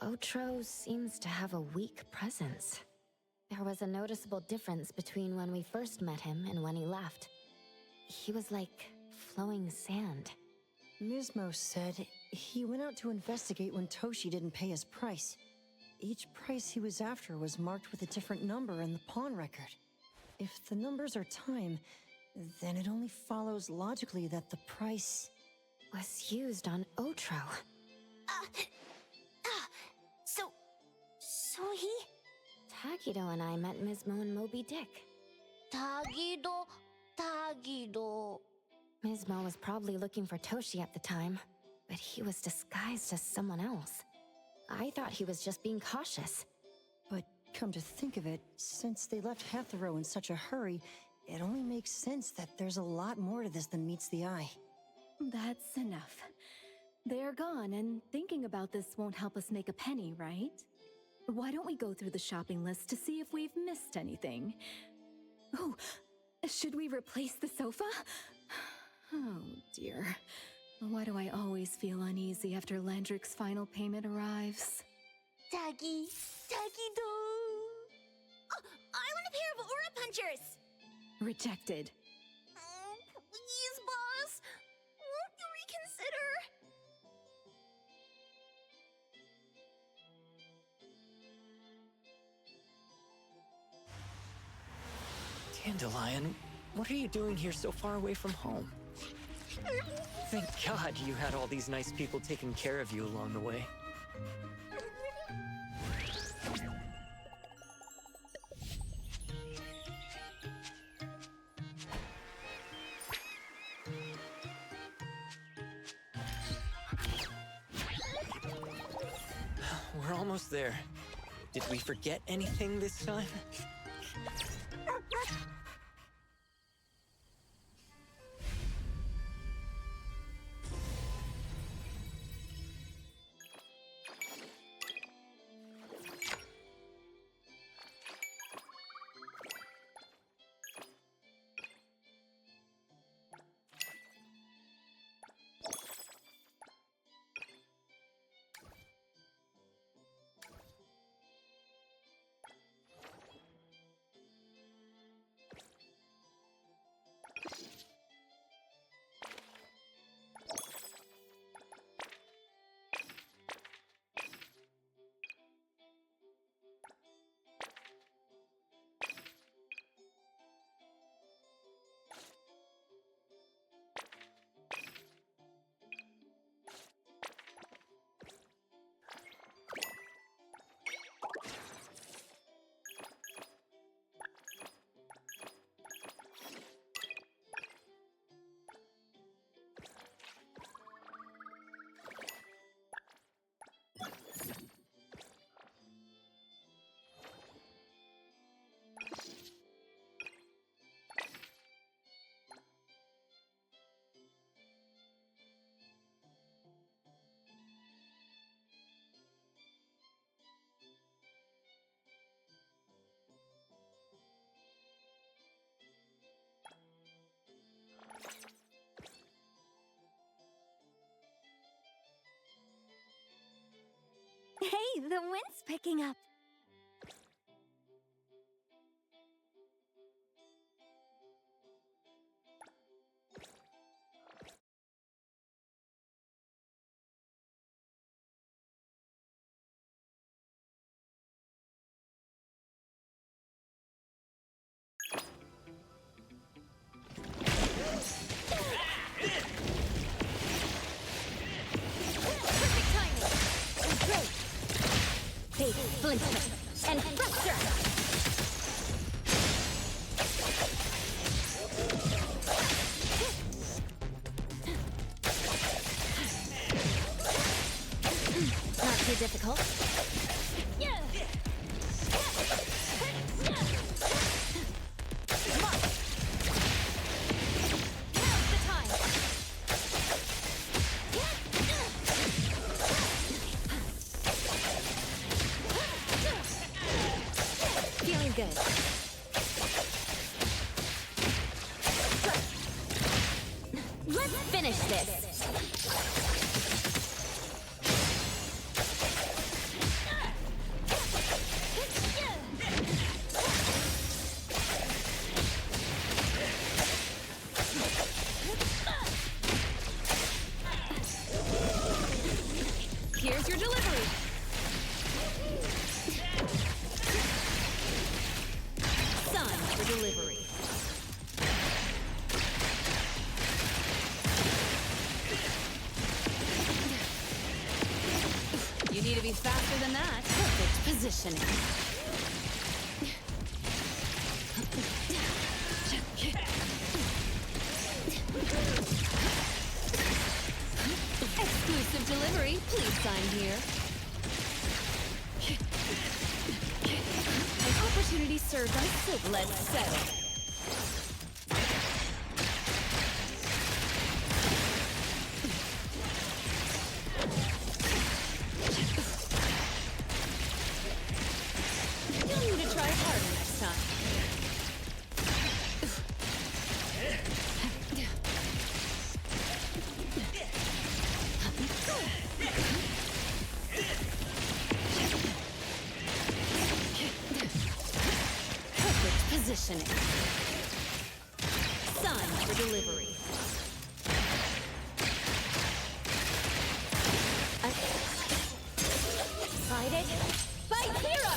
Otro seems to have a weak presence. There was a noticeable difference between when we first met him and when he left. He was like flowing sand. Mismo said he went out to investigate when Toshi didn't pay his price. Each price he was after was marked with a different number in the pawn record. If the numbers are time, then it only follows logically that the price was used on Otro. So he... Tagido and I met Mismo and Moby Dick. Tagido... Mismo was probably looking for Toshi at the time, but he was disguised as someone else. I thought he was just being cautious. But come to think of it, since they left Hetero in such a hurry, it only makes sense that there's a lot more to this than meets the eye. That's enough. They're gone, and thinking about this won't help us make a penny, right? Why don't we go through the shopping list to see if we've missed anything? Oh, should we replace the sofa? Oh dear. Why do I always feel uneasy after Landrick's final payment arrives? Tagido... Oh, I want a pair of aura punchers! Rejected. Oh, please, boss! Won't you reconsider? Dandelion, what are you doing here so far away from home? Thank God you had all these nice people taking care of you along the way. We're almost there. Did we forget anything this time? The wind's picking up. Perfect timing. Great. Big splinter and fracture. Not too difficult. Mark. Now's the time. Feeling good. Let's finish this. Here's your delivery. Sign for delivery. You need to be faster than that. Perfect positioning. Exclusive delivery. Please sign here. An opportunity served on silver. Let's settle. You'll need to try harder next time. Perfect positioning. Sign for delivery. Guided by hero.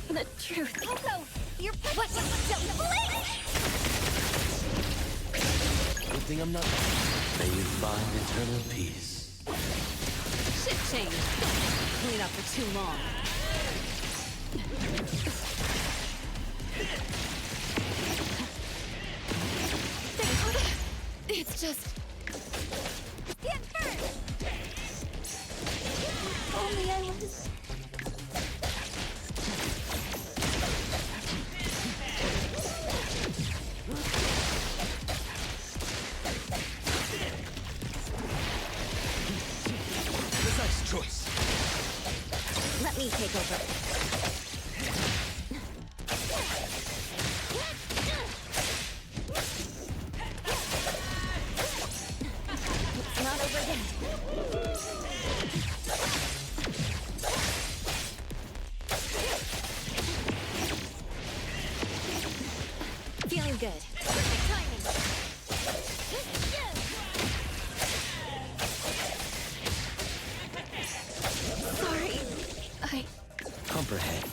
The truth. Also, your perfect don't blink! Good thing I'm not. May you find eternal peace. Shit change. Clean up for too long. It's just... Get hurt! Only I was... Precise choice. Let me take over. It's not over yet. Feeling good. Perfect timing. Sorry. Comprehend.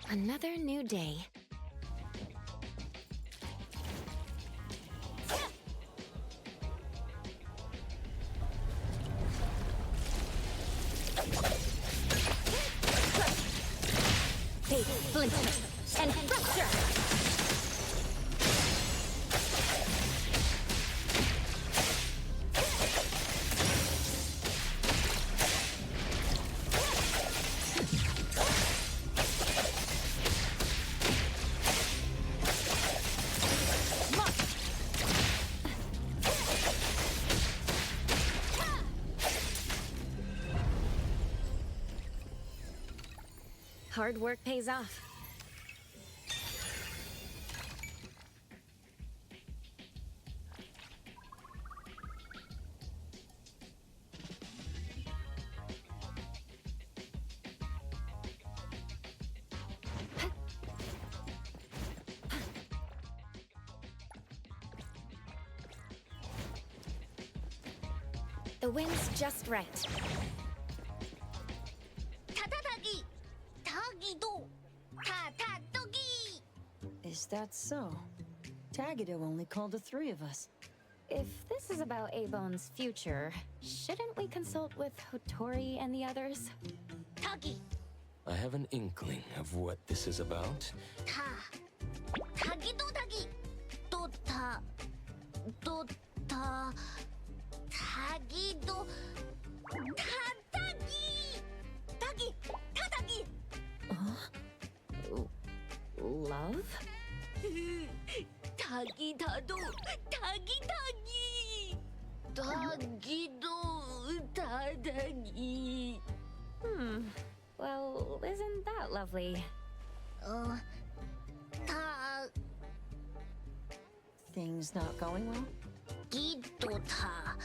Another new day. Hey, blink and fracture! Hard work pays off. The wind's just right. 타타타기! 타기도! 타타토기! Is that so? Tagido only called the three of us. If this is about A-Bone's future, shouldn't we consult with Hotori and the others? 타기! I have an inkling of what this is about. 타! 타기도 타기! 또 타! 또 타! 타기도! 타타기! 타기! 타타기! Love? 타기 타도! 타기 타기! 타기도! 타타기! Well, isn't that lovely? 타... Things not going well? 기도 타...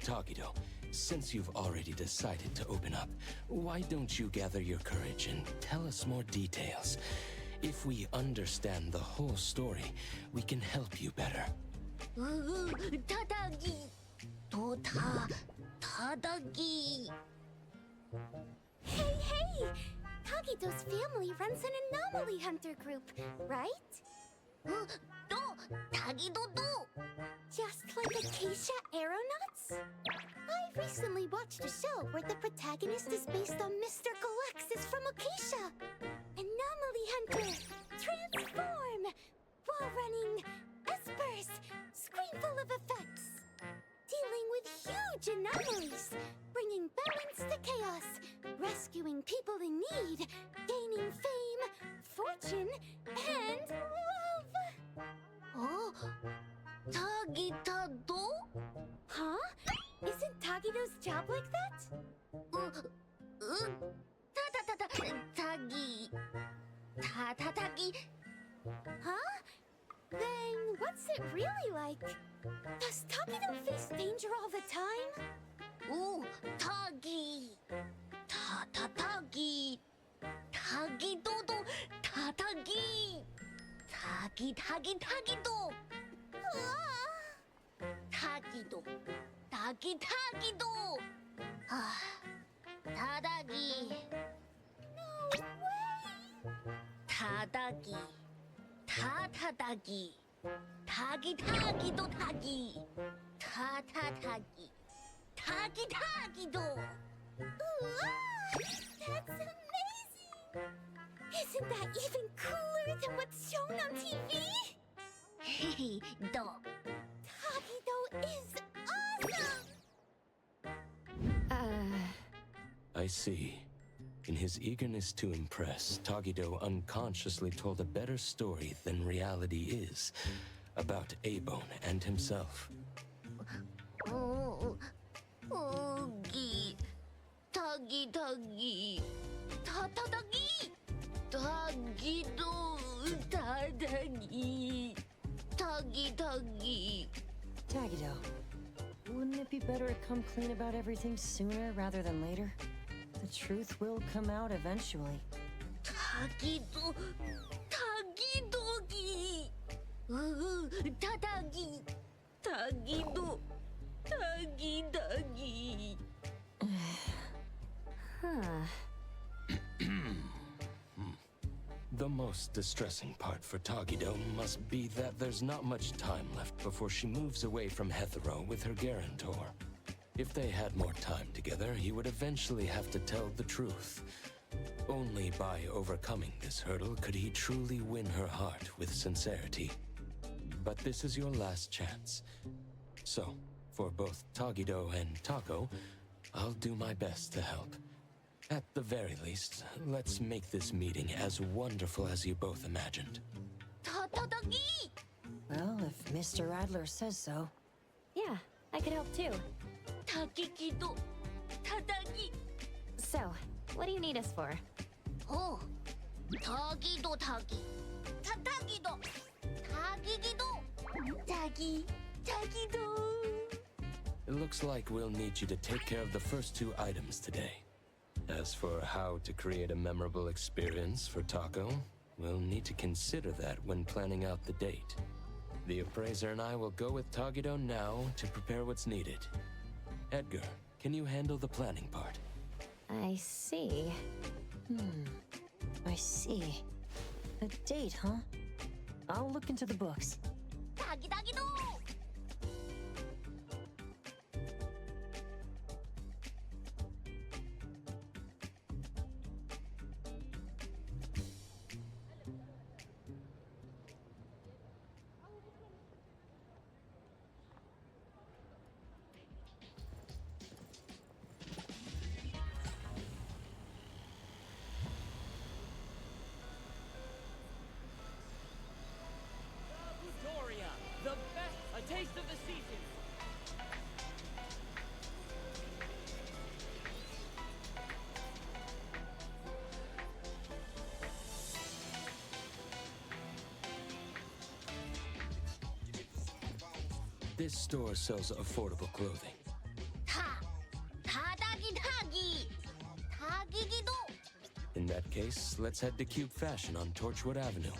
Tagido, since you've already decided to open up, why don't you gather your courage and tell us more details? If we understand the whole story, we can help you better. 타다기 또 타... 타다기 Hey! Tagido's family runs an anomaly hunter group, right? 또! 타기도도! Just like Acacia Aeronauts? I recently watched a show where the protagonist is based on Mr. Galaxis from Acacia. Anomaly hunter! Transform! While running espers, screenful of effects. Dealing with huge anomalies, bringing balance to chaos, rescuing people in need, gaining fame, fortune, and love. Oh, Tagitado? Huh? Isn't Tagido's job like that? Tagi. Tagi. Huh? Then what's it really like? Does Tagido face danger all the time? Ooh, Tagi. Tagi. Tagidodo. Tagi. Tagido. 타기도 타기도 타다기 No way 타다기 타타다기 타기도 타기 타타타기 타기도 That's amazing! Isn't that even cooler than what's shown on TV? Hey, dog. Tagido is awesome! I see. In his eagerness to impress, Tagido unconsciously told a better story than reality is about A-Bone and himself. 타기 타타기 타기도 타기 Tagido, wouldn't it be better to come clean about everything sooner rather than later? The truth will come out eventually. 타기도기 타다기 타기도 타기 The most distressing part for Tagido must be that there's not much time left before she moves away from Hethero with her guarantor. If they had more time together, he would eventually have to tell the truth. Only by overcoming this hurdle could he truly win her heart with sincerity. But this is your last chance. So, for both Tagido and Tako, I'll do my best to help. At the very least, let's make this meeting as wonderful as you both imagined. Tadagi! Well, if Mr. Adler says so. Yeah, I could help too. Takikido. Tadagi. So, what do you need us for? Oh. Tagido tagi. Tadagido. Tagigido. Tagi. Tagido. It looks like we'll need you to take care of the first two items today. As for how to create a memorable experience for Tako, we'll need to consider that when planning out the date. The appraiser and I will go with Tagido now to prepare what's needed. Edgar, can you handle the planning part? I see. I see. A date, huh? I'll look into the books. Tagidagido! The best, a taste of the season. This store sells affordable clothing. Tadagi-tagi. Tagigido. In that case, let's head to Cube Fashion on Torchwood Avenue.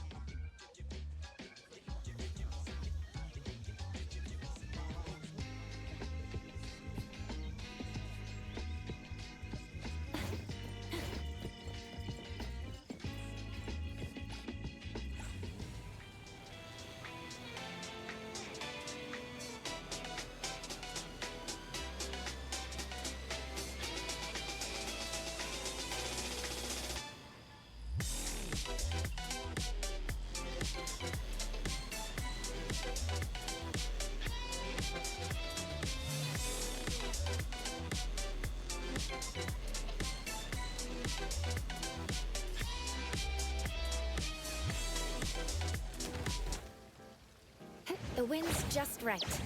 The wind's just right.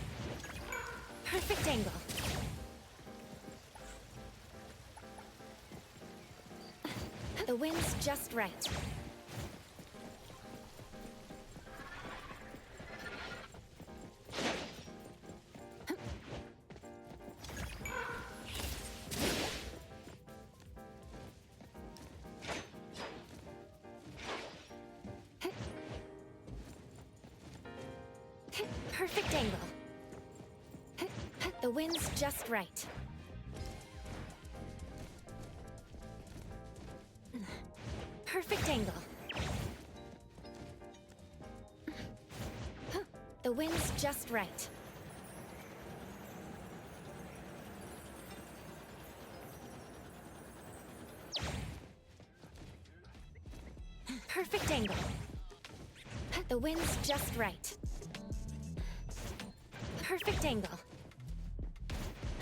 Perfect angle. The wind's just right. Perfect angle. The wind's just right. Perfect angle. The wind's just right. Perfect angle. The wind's just right. Perfect angle.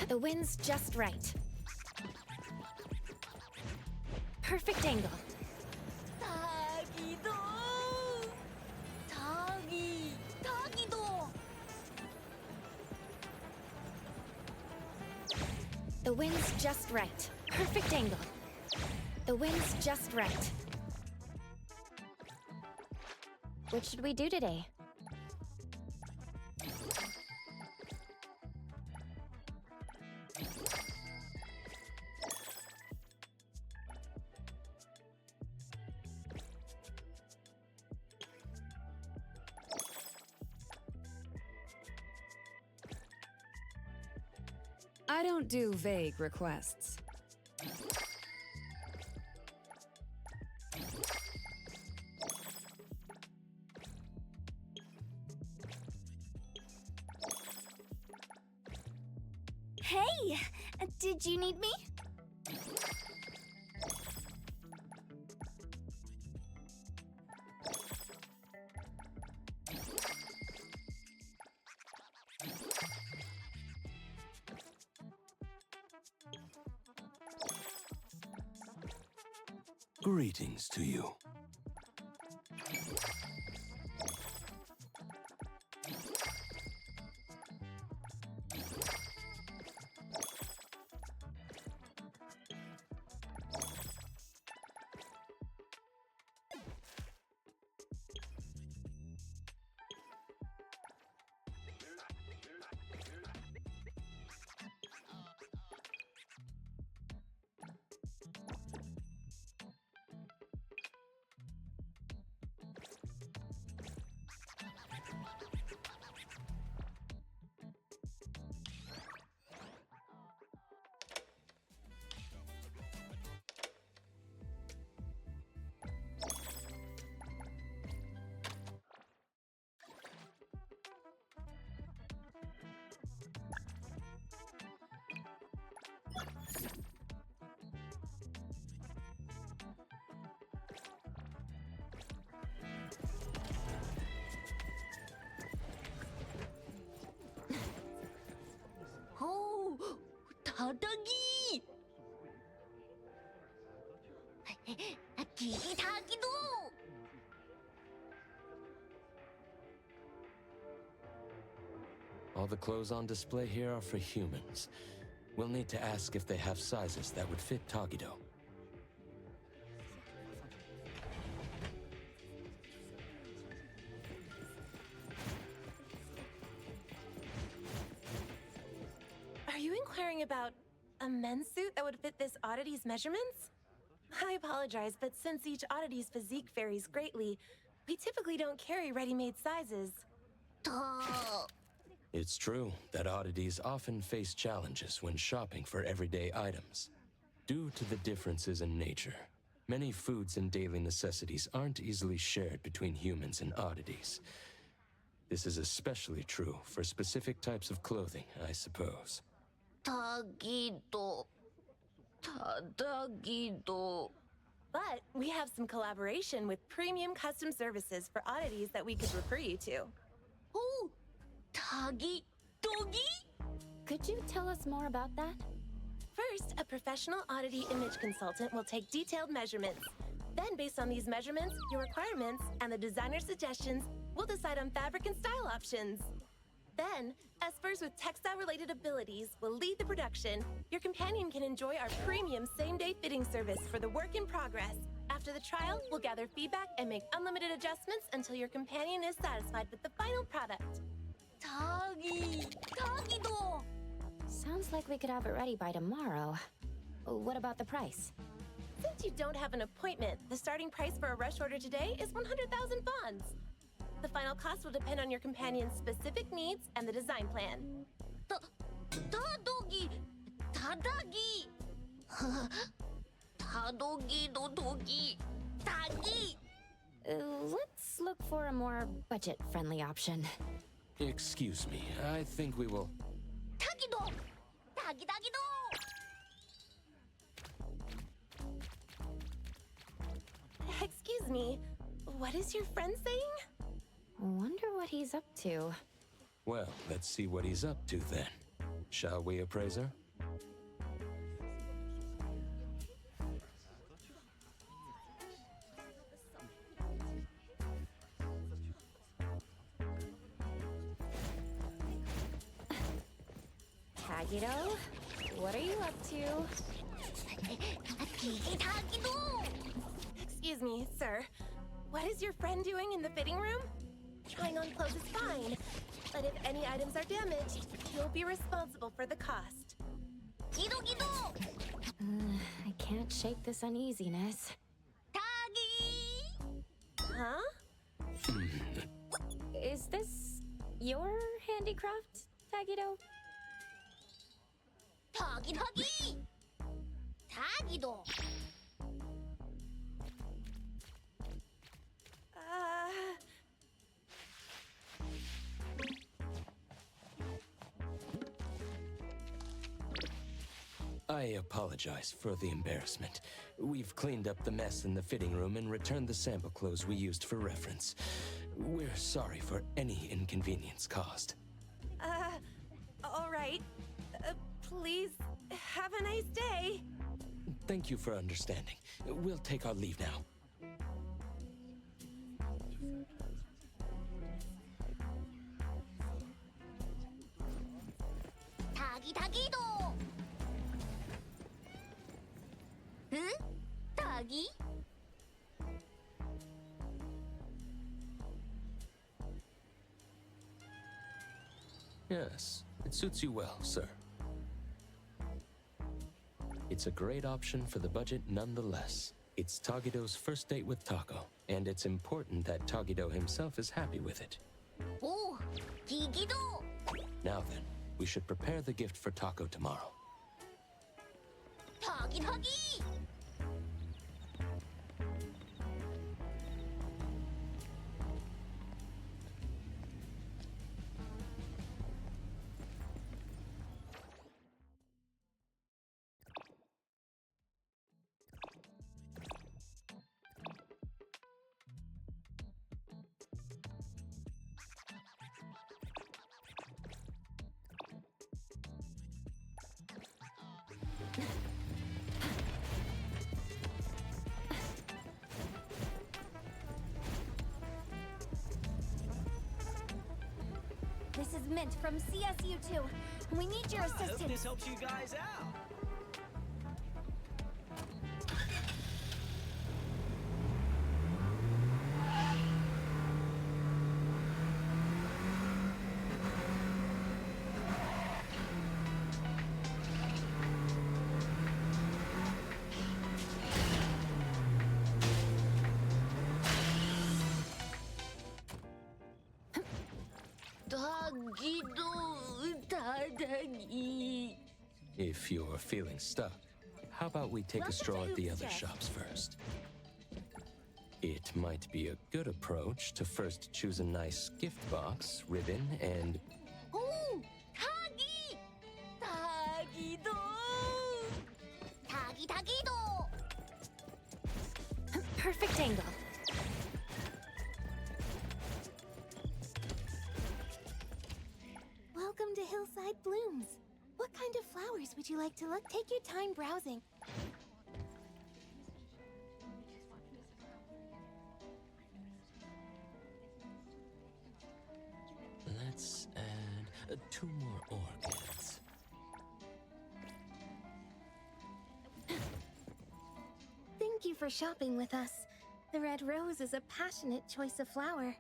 The wind's just right. Perfect angle. Tagido! Tagi! Tagido! The wind's just right. Perfect angle. The wind's just right. What should we do today? I don't do vague requests. Did you need me? Greetings to you. Oh, 다다기! 기기다기도! All the clothes on display here are for humans. We'll need to ask if they have sizes that would fit Tagido. Are you inquiring about a men's suit that would fit this oddity's measurements? I apologize, but since each oddity's physique varies greatly, we typically don't carry ready-made sizes. It's true that oddities often face challenges when shopping for everyday items. Due to the differences in nature, many foods and daily necessities aren't easily shared between humans and oddities. This is especially true for specific types of clothing, I suppose. 다기도. 다다기도. But we have some collaboration with premium custom services for oddities that we could refer you to. Oh, 다기, 도기? Could you tell us more about that? First, a professional oddity image consultant will take detailed measurements. Then, based on these measurements, your requirements, and the designer's suggestions, we'll decide on fabric and style options. Then, espers with textile-related abilities will lead the production. Your companion can enjoy our premium same-day fitting service for the work in progress. After the trial, we'll gather feedback and make unlimited adjustments until your companion is satisfied with the final product. 다기도. Sounds like we could have it ready by tomorrow. What about the price? Since you don't have an appointment, the starting price for a rush order today is 100,000 bonds. The final cost will depend on your companion's specific needs and the design plan. 다도기, 다다기. 다도기도 도기, 다기. Let's look for a more budget-friendly option. Excuse me, I think we will... 다기도, 다기다기도. Excuse me, what is your friend saying? Wonder what he's up to. Well, let's see what he's up to then. Shall we, Appraiser? Tagido, what are you up to? Excuse me, sir. What is your friend doing in the fitting room? Trying on clothes is fine, but if any items are damaged, you'll be responsible for the cost. I can't shake this uneasiness. Huh? Is this your handicraft, Tagido? 다기. 다기도. I apologize for the embarrassment. We've cleaned up the mess in the fitting room and returned the sample clothes we used for reference. We're sorry for any inconvenience caused. All right. Please, have a nice day. Thank you for understanding. We'll take our leave now. 타기도. 응? 타기? Yes, it suits you well, sir. It's a great option for the budget nonetheless. It's Tagido's first date with Tako, and it's important that Tagido himself is happy with it. 오, 기기도. Now then, we should prepare the gift for Tako tomorrow. 타기. This is Mint from CSU2. We need your assistance. I hope this helps you guys out. If you're feeling stuck, how about we take a stroll at the other shops first? It might be a good approach to first choose a nice gift box, ribbon, and... 오, 타기도. 타기도. Perfect angle. Welcome to Hillside Blooms. What kind of flowers would you like to look? Take your time browsing. Let's add 2 more orchids. Thank you for shopping with us. The red rose is a passionate choice of flower.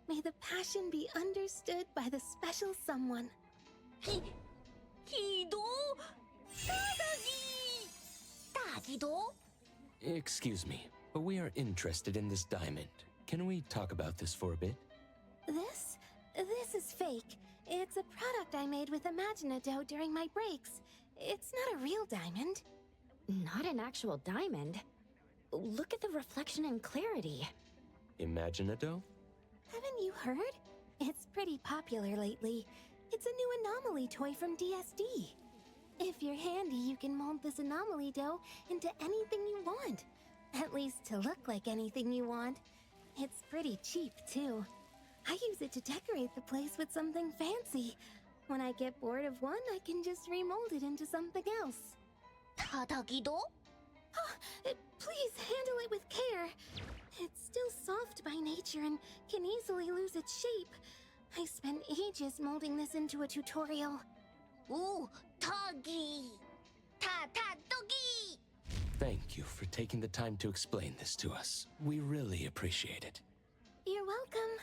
May the passion be understood by the special someone. 기도? 타기도? Excuse me, but we are interested in this diamond. Can we talk about this for a bit? This is fake. It's a product I made with Imaginado during my breaks. It's not a real diamond. Not an actual diamond. Look at the reflection and clarity. Imaginado? Haven't you heard? It's pretty popular lately. It's a new anomaly toy from DSD. If you're handy, you can mold this anomaly dough into anything you want. At least to look like anything you want. It's pretty cheap, too. I use it to decorate the place with something fancy. When I get bored of one, I can just remold it into something else. 타기도? Please handle it with care. It's still soft by nature and can easily lose its shape. I spent ages molding this into a tutorial. Ooh, 타기! 타도기! Thank you for taking the time to explain this to us. We really appreciate it. You're welcome.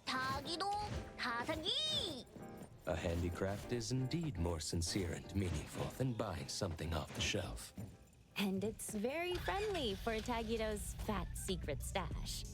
타기도 타기! A handicraft is indeed more sincere and meaningful than buying something off the shelf. And it's very friendly for Tagido's fat secret stash.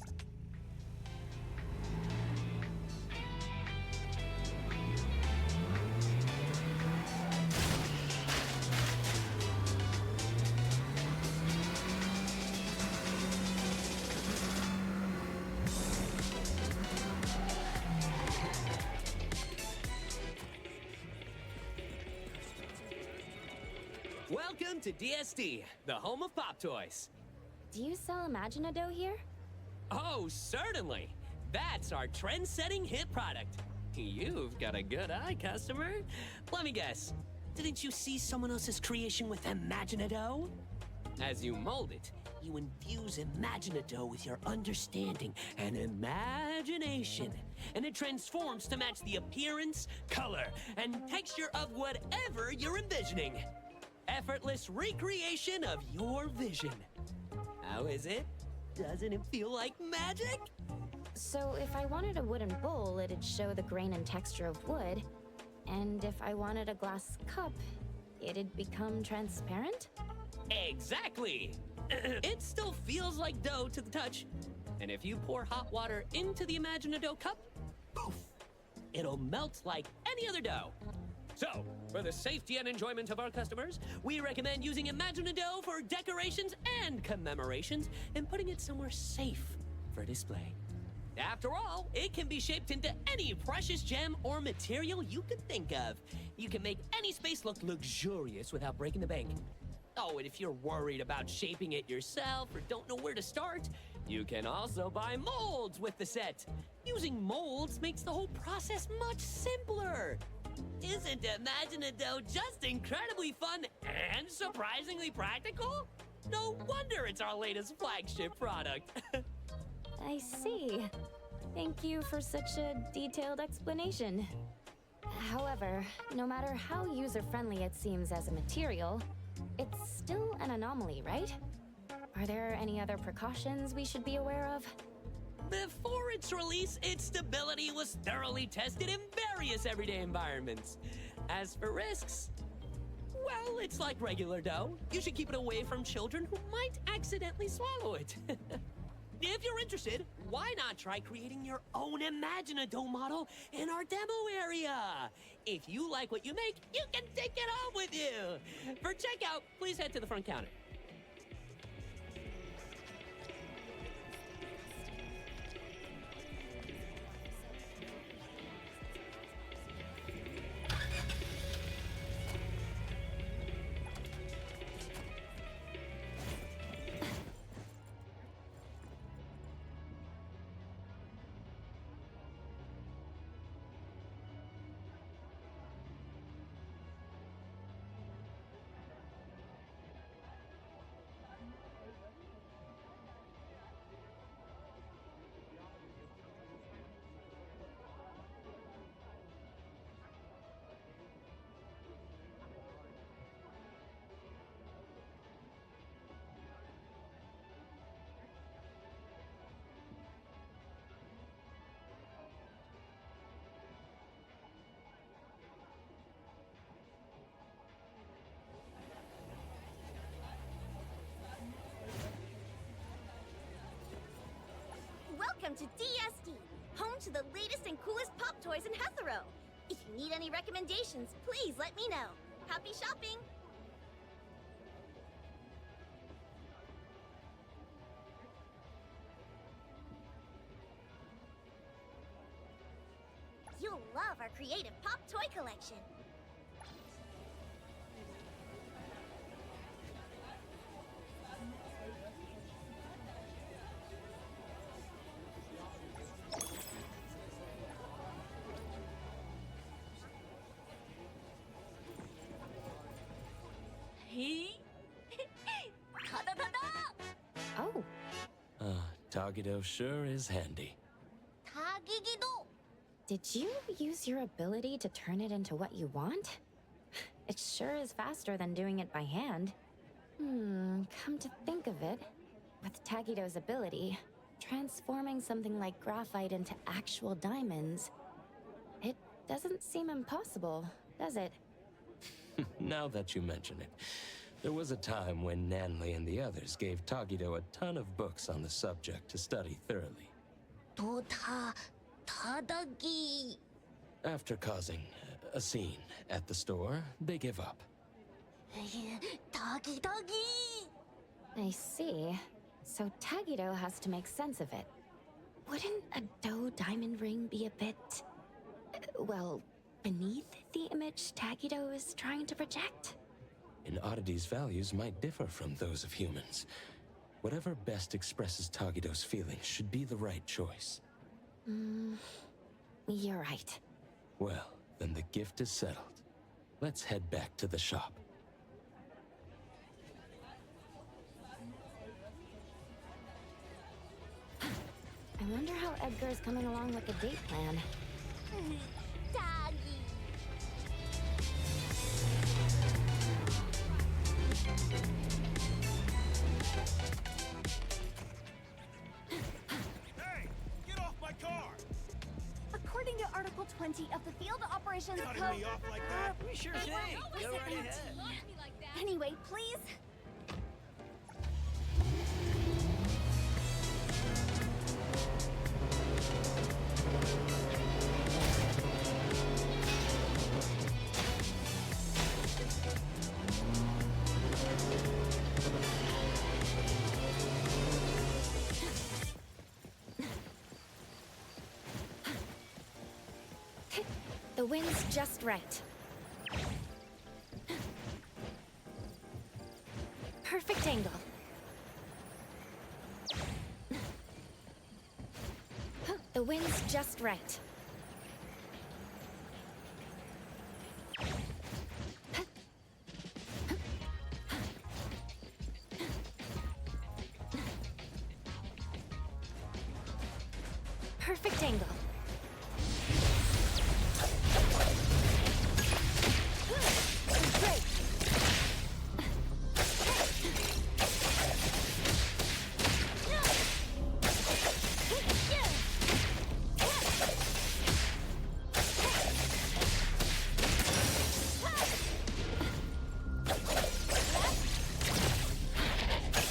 Welcome to DSD, the home of pop toys. Do you sell Imaginado here? Oh, certainly. That's our trend-setting hit product. You've got a good eye, customer. Let me guess. Didn't you see someone else's creation with Imaginado? As you mold it, you infuse Imaginado with your understanding and imagination, and it transforms to match the appearance, color, and texture of whatever you're envisioning. Effortless recreation of your vision. How is it? Doesn't it feel like magic? So if I wanted a wooden bowl, it'd show the grain and texture of wood. And if I wanted a glass cup, it'd become transparent? Exactly! It still feels like dough to the touch. And if you pour hot water into the Imaginado cup, poof, it'll melt like any other dough. So, for the safety and enjoyment of our customers, we recommend using Imaginado for decorations and commemorations and putting it somewhere safe for display. After all, it can be shaped into any precious gem or material you could think of. You can make any space look luxurious without breaking the bank. Oh, and if you're worried about shaping it yourself or don't know where to start, you can also buy molds with the set. Using molds makes the whole process much simpler. Isn't Imaginado just incredibly fun and surprisingly practical? No wonder it's our latest flagship product. I see. Thank you for such a detailed explanation. However, no matter how user-friendly it seems as a material, it's still an anomaly, right? Are there any other precautions we should be aware of? Before its release, its stability was thoroughly tested in various everyday environments. As for risks, well, it's like regular dough. You should keep it away from children who might accidentally swallow it. If you're interested, why not try creating your own Imaginado model in our demo area? If you like what you make, you can take it home with you. For checkout, please head to the front counter. Welcome to DSD, home to the latest and coolest pop toys in Hethero. If you need any recommendations, please let me know. Happy shopping! You'll love our creative pop toy collection. Oh. Tagido sure is handy. Tagigido! Did you use your ability to turn it into what you want? It sure is faster than doing it by hand. Come to think of it, with Tagido's ability, transforming something like graphite into actual diamonds, it doesn't seem impossible, does it? Now that you mention it, there was a time when Nanley and the others gave Tagido a ton of books on the subject to study thoroughly. Tadagi. After causing a scene at the store, they give up. Tagi. I see. So Tagido has to make sense of it. Wouldn't a dough diamond ring be a bit, well, beneath the image Tagido is trying to project? An oddity's values might differ from those of humans. Whatever best expresses Tagido's feelings should be the right choice. You're right. Well, then the gift is settled. Let's head back to the shop. I wonder how Edgar's coming along with the date plan. Doggy. Hey! Get off my car! According to Article 20 of the Field Operations Cutting Code... me off like that? Sure thing. Go right ahead. Anyway, please. The wind's just right. Perfect angle. The wind's just right. Perfect angle. Great.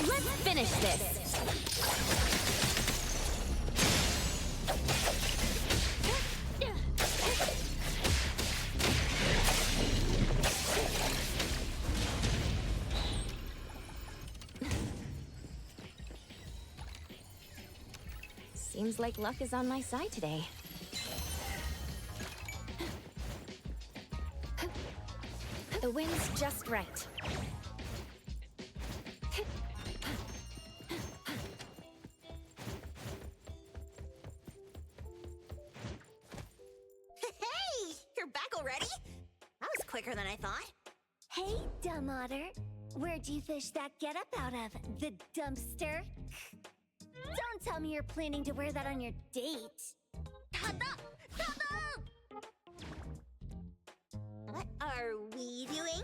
Let's finish this. Seems like luck is on my side today. The wind's just right. Hey! You're back already? That was quicker than I thought. Hey, dumb otter. Where'd you fish that getup out of? The dumpster? Don't tell me you're planning to wear that on your date. Tada! Tada! What are we doing?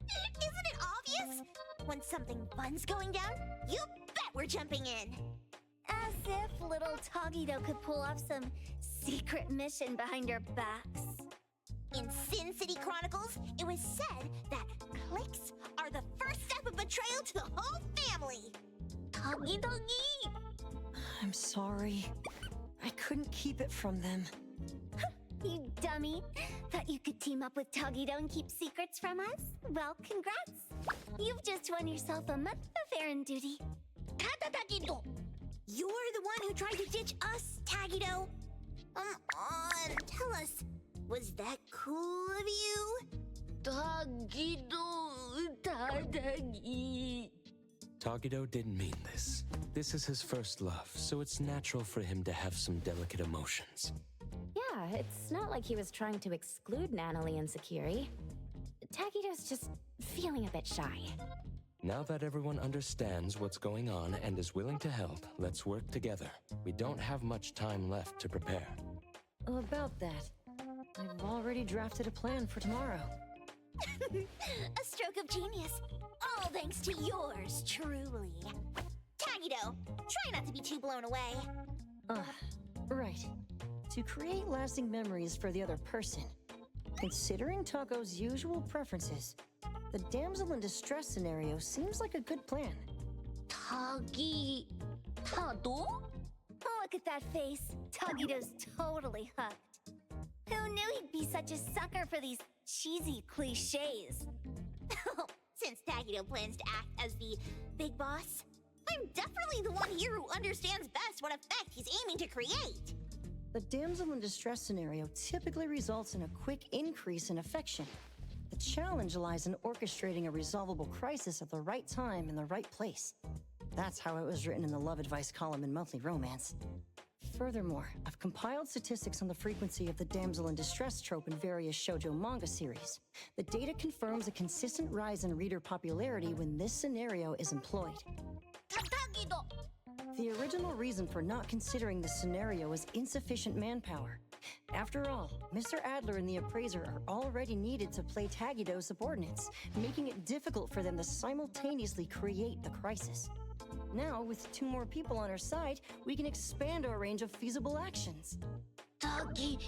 Isn't it obvious? When something fun's going down, you bet we're jumping in. As if little Tagido could pull off some secret mission behind our backs. In Sin City Chronicles, it was said that clicks are the first step of betrayal to the whole family. Tagidogi! I'm sorry. I couldn't keep it from them. You dummy. Thought you could team up with Tagido and keep secrets from us? Well, congrats. You've just won yourself a month of errand duty. Tagido! You're the one who tried to ditch us, Tagido. Come on, tell us. Was that cool of you? Tagido, Tadagi. Tagido didn't mean this. This is his first love, so it's natural for him to have some delicate emotions. Yeah, it's not like he was trying to exclude Natalie and Sakiri. Tagido's just feeling a bit shy. Now that everyone understands what's going on and is willing to help, let's work together. We don't have much time left to prepare. About that, I've already drafted a plan for tomorrow. A stroke of genius. All thanks to yours, truly. Tagido, try not to be too blown away. Right. To create lasting memories for the other person. Considering Taco's usual preferences, the damsel in distress scenario seems like a good plan. Tado? Look at that face. Tagido's totally hooked. Who knew he'd be such a sucker for these cheesy cliches? Since Tagido plans to act as the big boss, I'm definitely the one here who understands best what effect he's aiming to create. The damsel in distress scenario typically results in a quick increase in affection. The challenge lies in orchestrating a resolvable crisis at the right time in the right place. That's how it was written in the love advice column in Monthly Romance. Furthermore, I've compiled statistics on the frequency of the damsel in distress trope in various shoujo manga series. The data confirms a consistent rise in reader popularity when this scenario is employed. The original reason for not considering this scenario was insufficient manpower. After all, Mr. Adler and the Appraiser are already needed to play Tagido subordinates, making it difficult for them to simultaneously create the crisis. Now, with 2 more people on our side, we can expand our range of feasible actions. Tagido?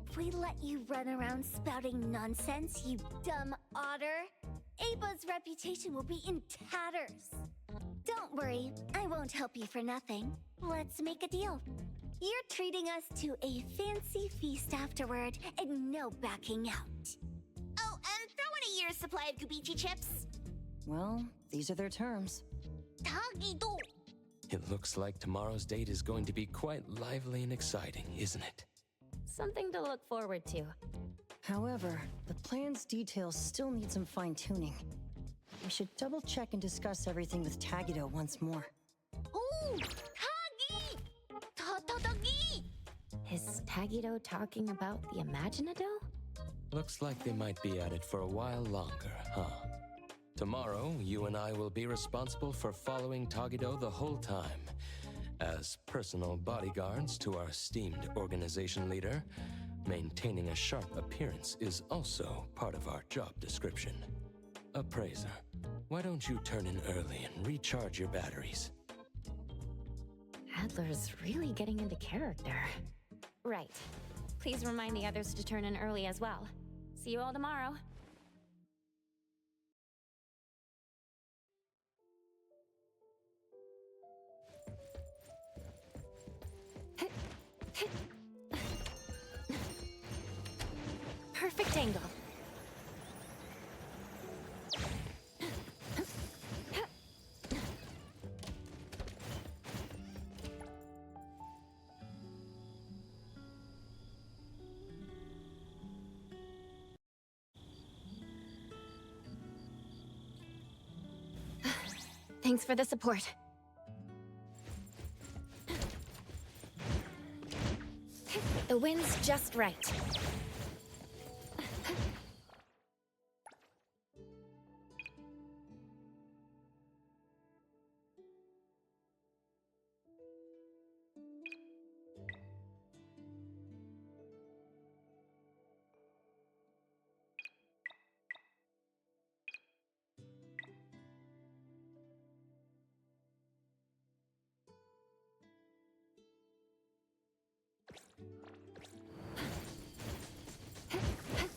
If we let you run around spouting nonsense, you dumb otter, Aba's reputation will be in tatters. Don't worry, I won't help you for nothing. Let's make a deal. You're treating us to a fancy feast afterward, and no backing out. Oh, and throw in a year's supply of Gubichi chips. Well, these are their terms. Tagido! It looks like tomorrow's date is going to be quite lively and exciting, isn't it? Something to look forward to. However, the plan's details still need some fine-tuning. We should double-check and discuss everything with Tagido once more. Oh! Tagi! Tagi! Is Tagido talking about the Imaginado? Looks like they might be at it for a while longer, huh? Tomorrow, you and I will be responsible for following Tagido the whole time. As personal bodyguards to our esteemed organization leader, maintaining a sharp appearance is also part of our job description. Appraiser, why don't you turn in early and recharge your batteries? Adler's really getting into character. Right. Please remind the others to turn in early as well. See you all tomorrow. Perfect angle. Thanks for the support. The wind's just right.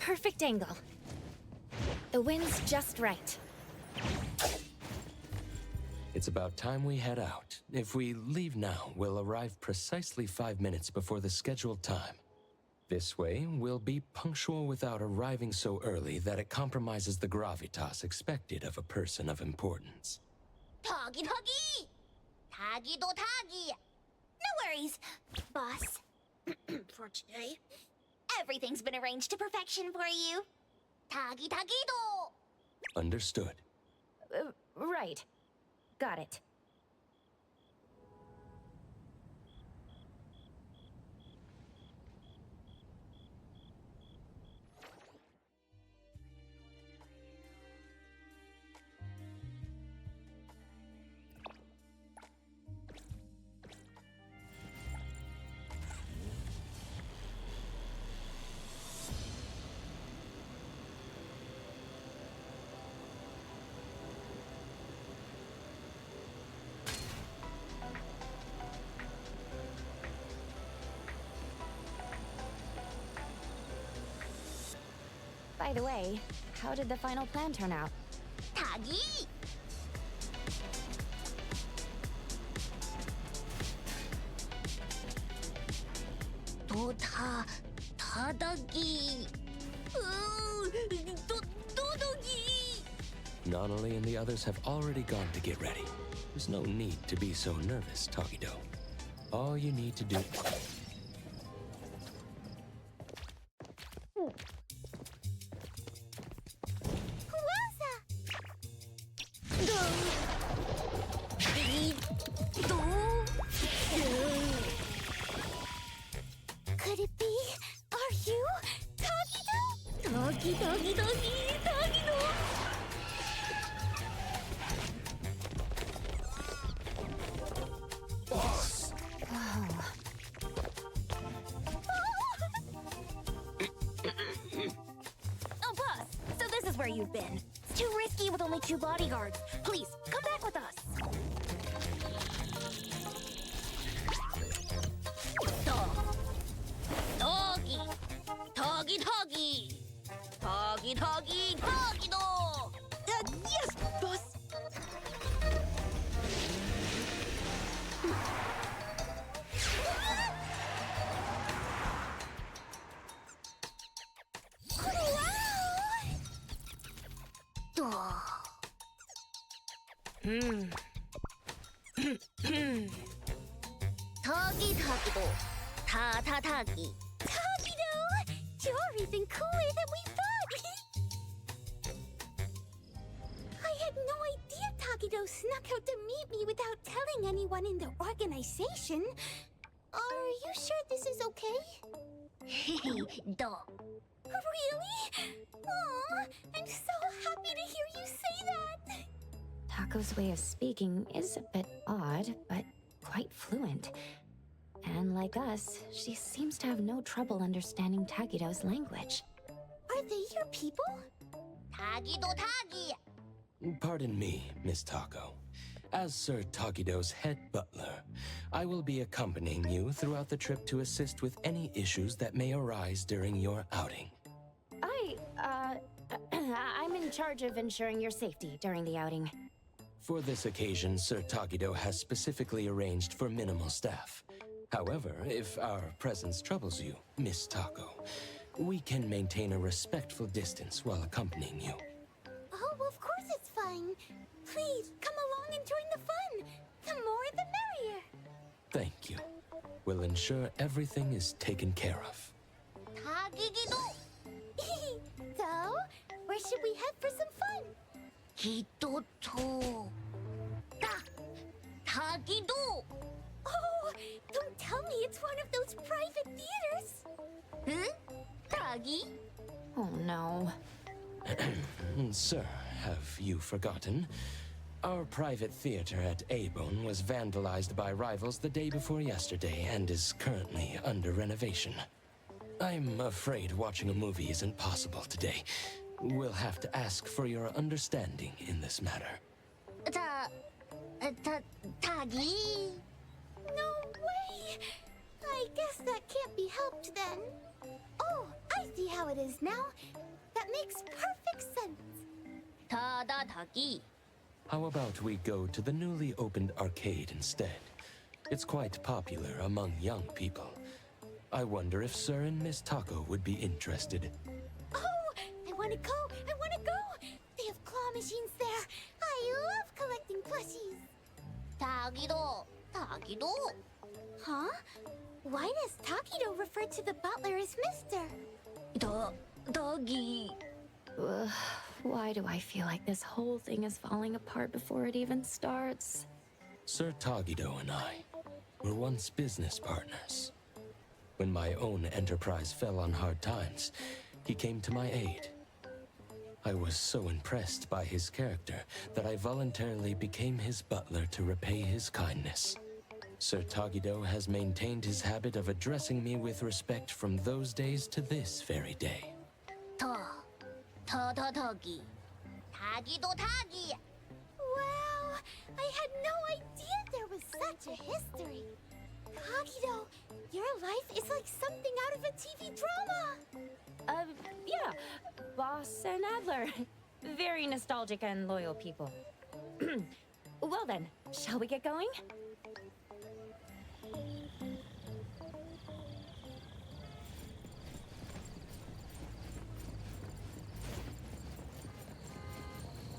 Perfect angle. The wind's just right. It's about time we head out. If we leave now, we'll arrive precisely 5 minutes before the scheduled time. This way, we'll be punctual without arriving so early that it compromises the gravitas expected of a person of importance. Tagi! Tagido Tagi! No worries, boss. For today, everything's been arranged to perfection for you. Tagido! Understood. Right. Got it. By the way, how did the final plan turn out? Tagi! Tadagi! Dodogi! Nanali and the others have already gone to get ready. There's no need to be so nervous, Tagido. All you need to do... you've been. It's too risky with only 2 bodyguards. Please, come back with us. Doggy. Doggy, doggy. Doggy, doggy, doggy, dog. Yes, boss. Toggy Tagido. Ta-ta-tagi. Tagido! You're even cooler than we thought! I had no idea Tagido snuck out to meet me without telling anyone in the organization. Are you sure this is okay? Duh. Really? Aw, I'm so happy to hear you say that! Taco's way of speaking is a bit odd, but quite fluent. And like us, she seems to have no trouble understanding Tagido's language. Are they your people? Tagido Tagi! Pardon me, Miss Taco. As Sir Tagido's head butler, I will be accompanying you throughout the trip to assist with any issues that may arise during your outing. I'm in charge of ensuring your safety during the outing. For this occasion, Sir Tagido has specifically arranged for minimal staff. However, if our presence troubles you, Miss Taco, we can maintain a respectful distance while accompanying you. Oh, of course it's fine. Please, come along and join the fun. The more the merrier. Thank you. We'll ensure everything is taken care of. Tagigido! So, where should we head for some fun? Hitoto. Tagido! Oh, don't tell me it's one of those private theaters. Huh? Tagi? Oh no. Sir, have you forgotten? Our private theater at Abone was vandalized by rivals the day before yesterday and is currently under renovation. I'm afraid watching a movie isn't possible today. We'll have to ask for your understanding in this matter. Tagi? No way! I guess that can't be helped then. Oh, I see how it is now. That makes perfect sense. Tagi. How about we go to the newly opened arcade instead? It's quite popular among young people. I wonder if Sir and Miss Taco would be interested. Oh, I want to go! I want to go! They have claw machines there. I love collecting plushies. Tagido. Tagido. Huh? Why does Tagido refer to the butler as Mr.? Doggy. Why do I feel like this whole thing is falling apart before it even starts? Sir Tagido and I were once business partners. When my own enterprise fell on hard times, he came to my aid. I was so impressed by his character that I voluntarily became his butler to repay his kindness. Sir Tagido has maintained his habit of addressing me with respect from those days to this very day. Tagi. Tagido Tagi. Wow, I had no idea there was such a history. Tagido, your life is like something out of a TV drama. Yeah. Boss and Adler. Very nostalgic and loyal people. Well then, shall we get going?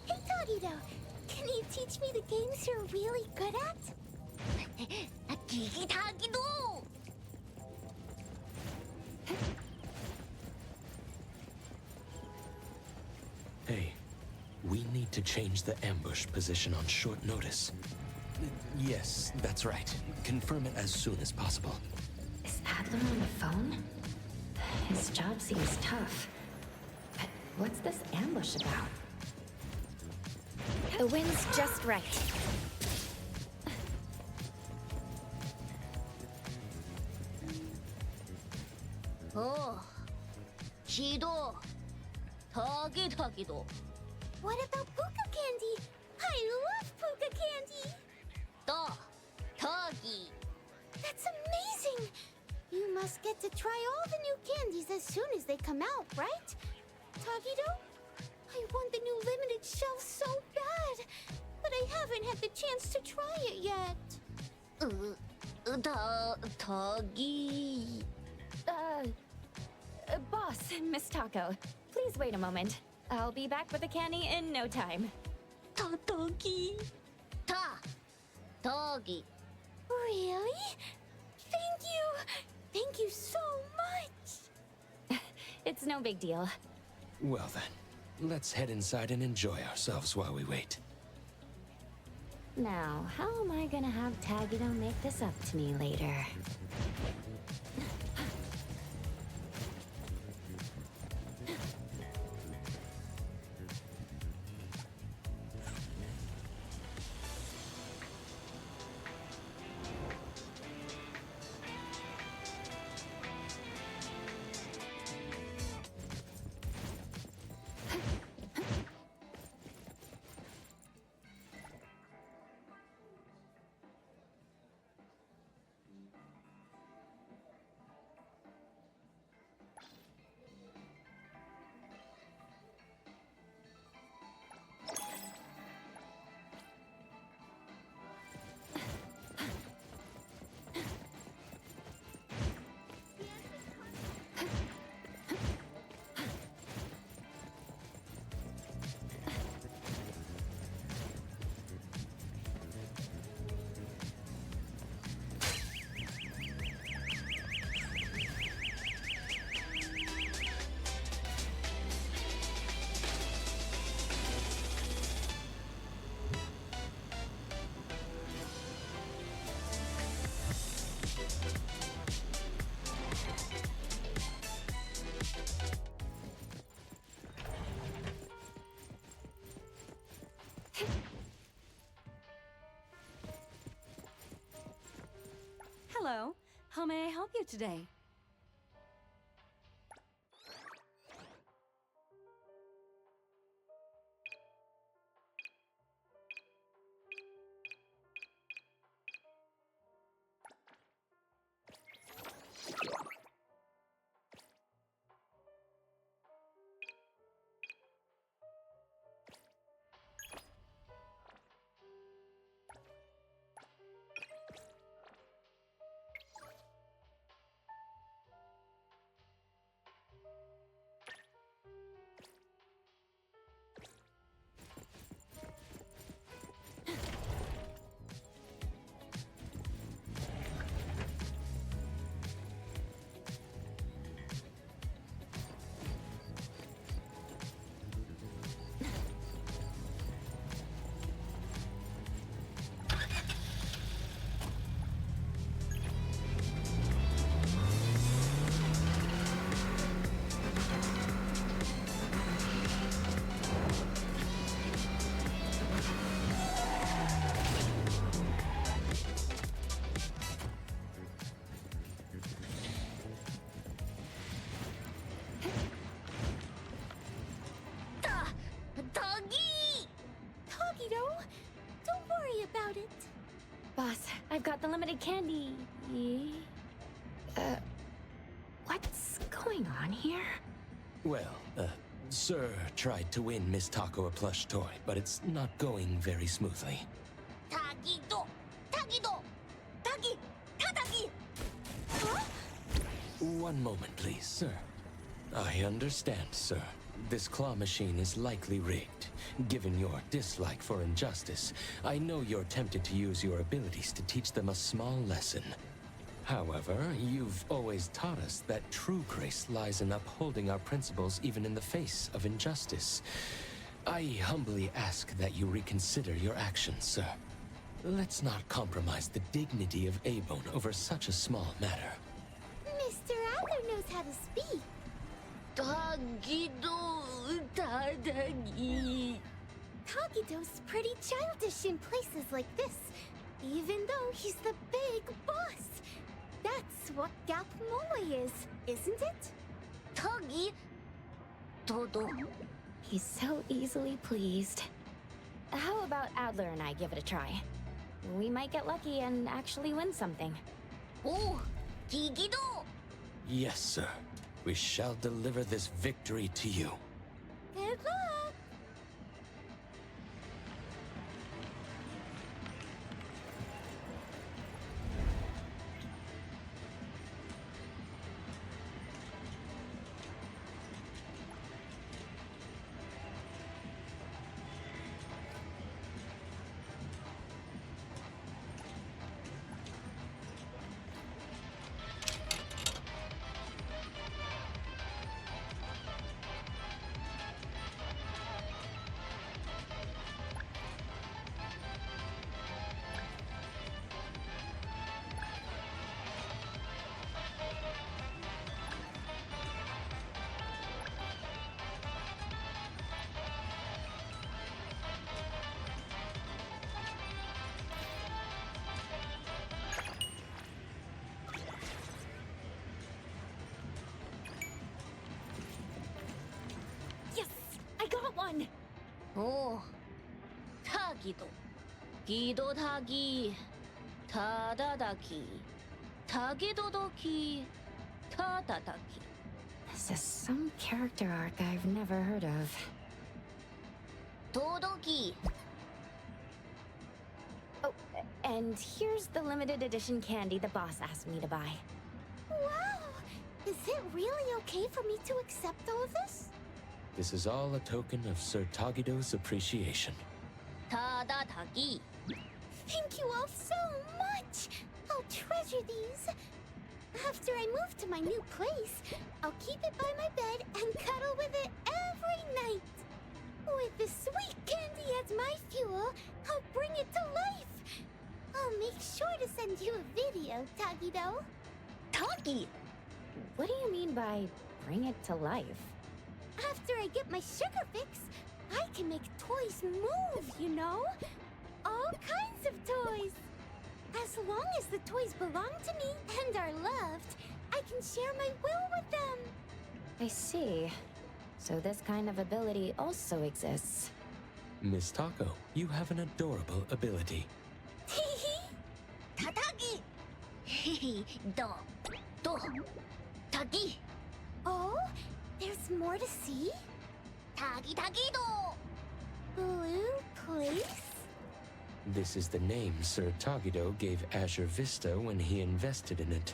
Hey, Tagido, can you teach me the games you're really good at? Tagido! Hey, we need to change the ambush position on short notice. Yes, that's right. Confirm it as soon as possible. Is Adler on the phone? His job seems tough. But what's this ambush about? The wind's just right. Oh, Chido. Tagido. What about puka candy? I love puka candy! Tagi. That's amazing! You must get to try all the new candies as soon as they come out, right? Tagido? I want the new limited shelf so bad, but I haven't had the chance to try it yet. Tagi... boss, Miss Taco, please wait a moment. I'll be back with the candy in no time. Tagi. Tagi. Really? Thank you! Thank you so much! It's no big deal. Well then, let's head inside and enjoy ourselves while we wait. Now, how am I gonna have Tagido make this up to me later? Hello. How may I help you today? Don't worry about it. Boss, I've got the limited candy. What's going on here? Well, Sir tried to win Miss Taco a plush toy, but it's not going very smoothly. Tagido! Tadagi! Huh? One moment, please, sir. I understand, sir. This claw machine is likely rigged. Given your dislike for injustice, I know you're tempted to use your abilities to teach them a small lesson. However, you've always taught us that true grace lies in upholding our principles even in the face of injustice. I humbly ask that you reconsider your actions, sir. Let's not compromise the dignity of A-Bone over such a small matter. Mr. Adler knows how to speak. Tadagi. Tagido's pretty childish in places like this, even though he's the big boss. That's what Gap Moe is, isn't it? Tagi? He's so easily pleased. How about Adler and I give it a try? We might get lucky and actually win something. Oh, Gigido! Yes, sir. We shall deliver this victory to you. Good luck! Yes! I got one! Oh, 타기도, 기도다기, 타다다기, 타기도도기, 타다다기. This is some character arc I've never heard of. 도도기. Oh, and here's the limited edition candy the boss asked me to buy. Wow! Is it really okay for me to accept all this? This is all a token of Sir Tagido's appreciation. 타다다기. Thank you all so much! I'll treasure these. After I move to my new place, I'll keep it by my bed and cuddle with it every night. With the sweet candy as my fuel, I'll bring it to life. I'll make sure to send you a video, Tagido. Tagi! What do you mean by bring it to life? After I get my sugar fix, I can make toys move, you know? All kinds of toys. As long as the toys belong to me and are loved, I can share my will with them. I see. So this kind of ability also exists. Miss Taco, you have an adorable ability. 타다기. 도. 타기. Oh, there's more to see? 타기도. Blue place? This is the name Sir Tagido gave Azure Vista when he invested in it.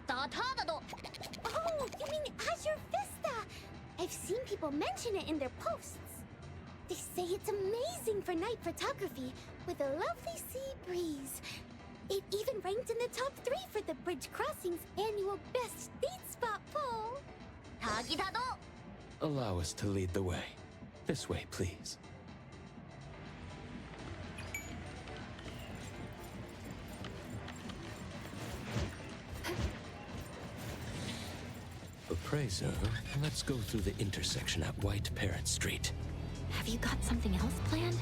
다타다도. Oh, you mean Azure Vista? I've seen people mention it in their posts. They say it's amazing for night photography with a lovely sea breeze. It even ranked in the top 3 for the Bridge Crossing's annual Best Date Spot poll. 타기다도. Allow us to lead the way. This way, please. Appraiser, let's go through the intersection at White Parrot Street. Have you got something else planned?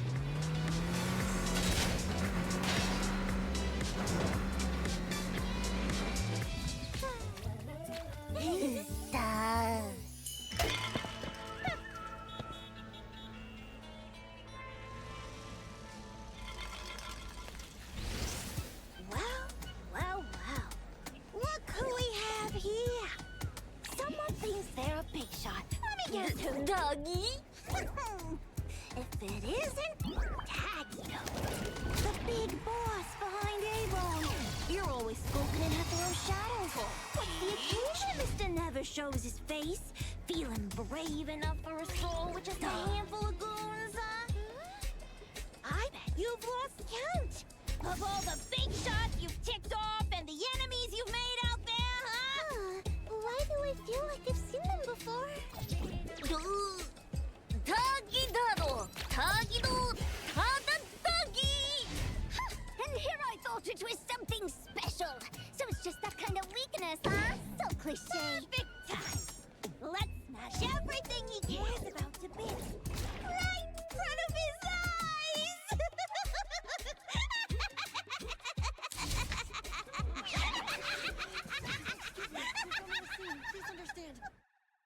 Wow. Look who we have here. Someone thinks they're a big shot. Let me guess who. Doggy? If it isn't, Tagido. The big boss behind Avon. You're always spoken in Hethero's shadows. What's the occasion Mr. Never shows his face? Feeling brave enough for a stroll with just a handful of goons, huh? I bet you've lost count of all the big shots you've ticked off and the enemies you've made out there, huh? Why do I feel like I've seen them before? Tagi-dado! Tagido! Tada-dagi! And here I thought it was something special. So it's just that kind of weakness, huh? So cliche. Perfect time. Let's smash everything he cares about to bits. Right in front of his eyes! Please understand.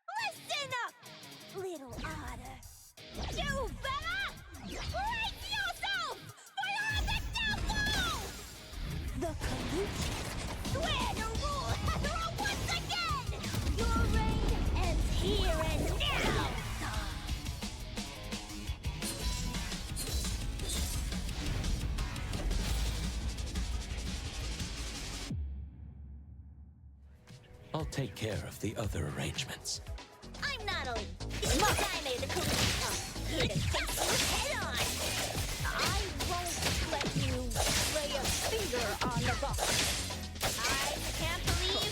Listen up! I'll take care of the other arrangements. I'm Natalie. This is I made the collision. Here to face you head on. I won't let you lay a finger on the ball. I can't believe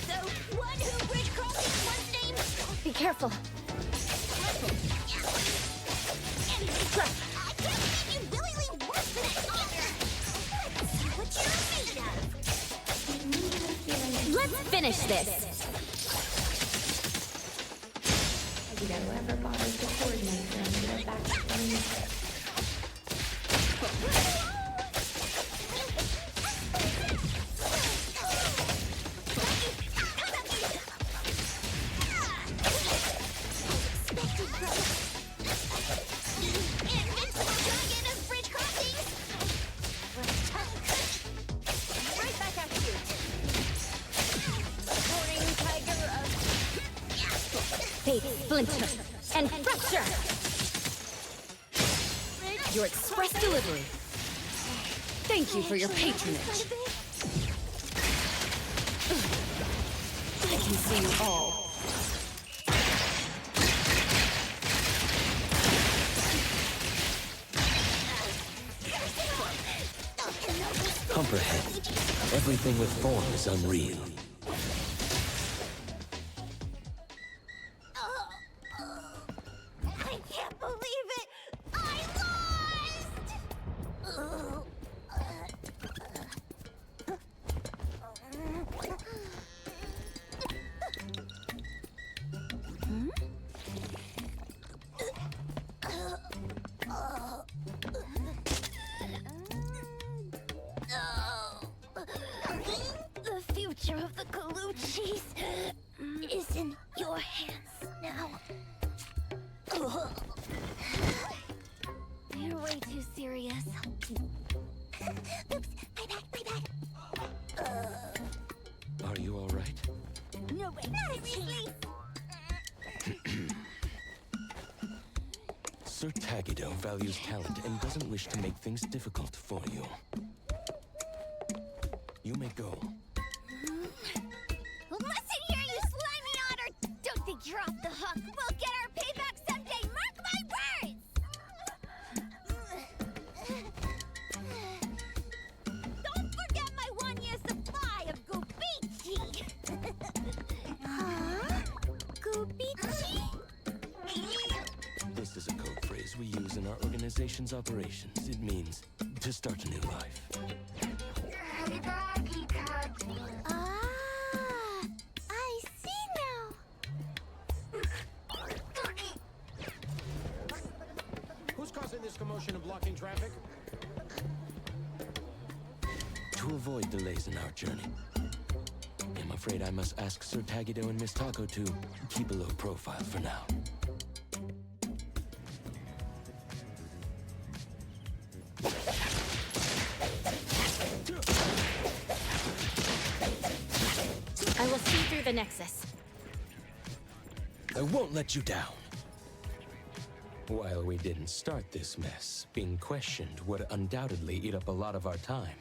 the one who bridge crossing was named. Be careful. I can't believe you willingly worked for that honor. Let's see what you're made of. Let's finish this. Have you ever bothered to coordinate them back to Splinter and fracture! Your express delivery. Thank you for your patronage. I can see you all. Comprehend. Everything with form is unreal. I can't believe it! I lost! The future of the Colucci's is in your hands now. You're way too serious. Oops, my bad. Are you all right? No way, not seriously. Sir Tagido values talent and doesn't wish to make things difficult for you. You may go. Listen here, you slimy otter! Don't think you're off the hook. We'll get our payback someday, mark my words! Don't forget my 1-year supply of Gubichi! Huh? Gubichi? This is a code phrase we use in our organization's operations. It means to start a new life. I see now. Who's causing this commotion and blocking traffic? To avoid delays in our journey, I'm afraid I must ask Sir Tagido and Miss Tako to keep a low profile for now. I will see through the Nexus. I won't let you down. While we didn't start this mess, being questioned would undoubtedly eat up a lot of our time.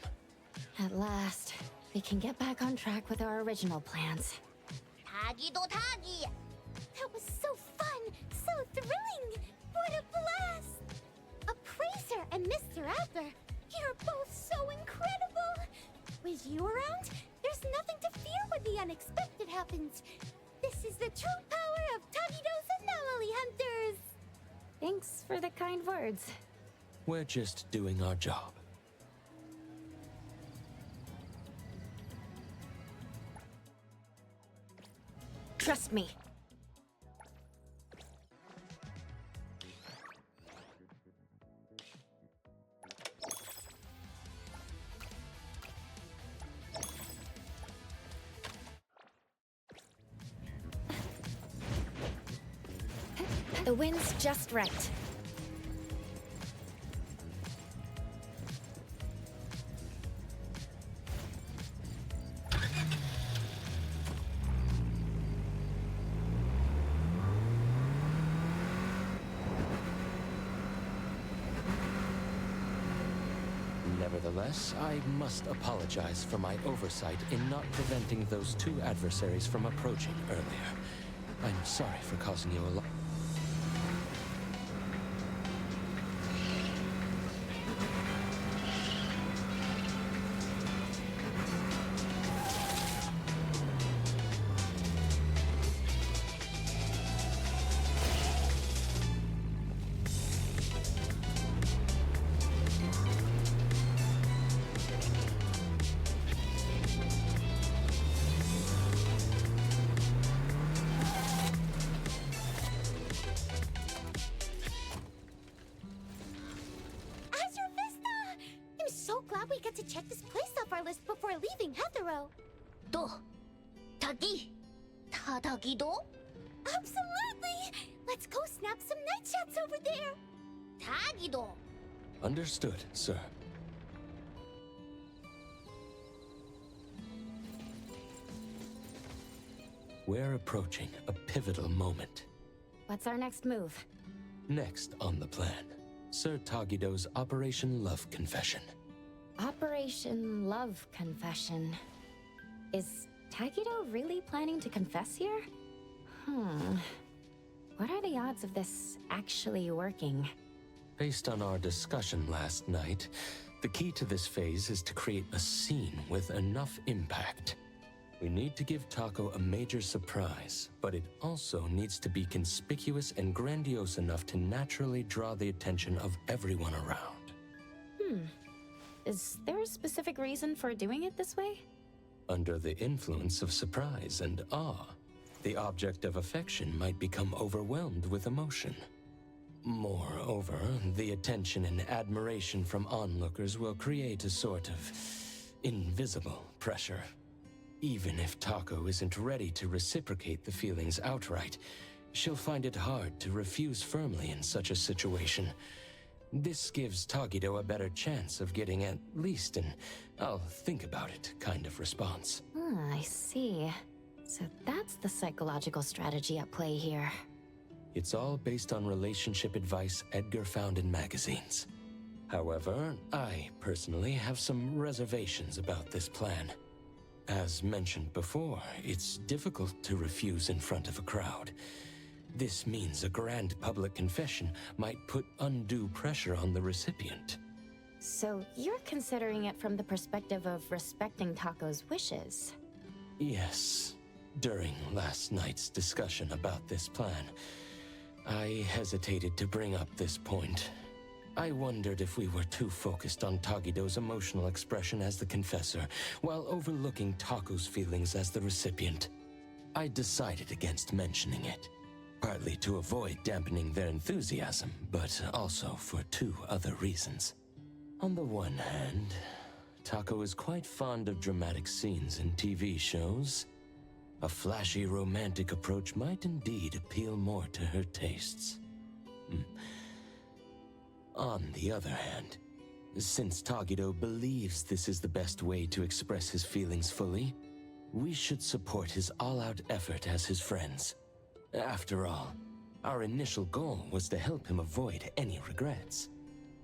At last, we can get back on track with our original plans. Tagi do Tagi! That was so fun, so thrilling! What a blast! Appraiser and Mr. Adler, you're both so incredible! With you around, there's nothing to fear when the unexpected happens. This is the true power of Tagido's anomaly hunters! Thanks for the kind words. We're just doing our job. Trust me. The wind's just right. Nevertheless, I must apologize for my oversight in not preventing those two adversaries from approaching earlier. I'm sorry for causing you a lot. I'm so glad we get to check this place off our list before leaving Heathero. Do? Tagi? Tagi-do? Absolutely! Let's go snap some night shots over there! Tagi-do! Understood, sir. We're approaching a pivotal moment. What's our next move? Next on the plan, Sir Tagido's Operation Love Confession. Operation Love Confession. Is Tagido really planning to confess here? What are the odds of this actually working? Based on our discussion last night, the key to this phase is to create a scene with enough impact. We need to give Taco a major surprise, but it also needs to be conspicuous and grandiose enough to naturally draw the attention of everyone around. Is there a specific reason for doing it this way? Under the influence of surprise and awe, the object of affection might become overwhelmed with emotion. Moreover, the attention and admiration from onlookers will create a sort of invisible pressure. Even if Taco isn't ready to reciprocate the feelings outright, she'll find it hard to refuse firmly in such a situation. This gives Tagido a better chance of getting at least an "I'll think about it" kind of response. I see. So that's the psychological strategy at play here. It's all based on relationship advice Edgar found in magazines. However, I personally have some reservations about this plan. As mentioned before, it's difficult to refuse in front of a crowd. This means a grand public confession might put undue pressure on the recipient. So you're considering it from the perspective of respecting Taco's wishes? Yes. During last night's discussion about this plan, I hesitated to bring up this point. I wondered if we were too focused on Tagido's emotional expression as the confessor, while overlooking Taco's feelings as the recipient. I decided against mentioning it, partly to avoid dampening their enthusiasm, but also for two other reasons. On the one hand, Taco is quite fond of dramatic scenes in TV shows. A flashy romantic approach might indeed appeal more to her tastes. On the other hand, since Tagido believes this is the best way to express his feelings fully, we should support his all-out effort as his friends. After all, our initial goal was to help him avoid any regrets.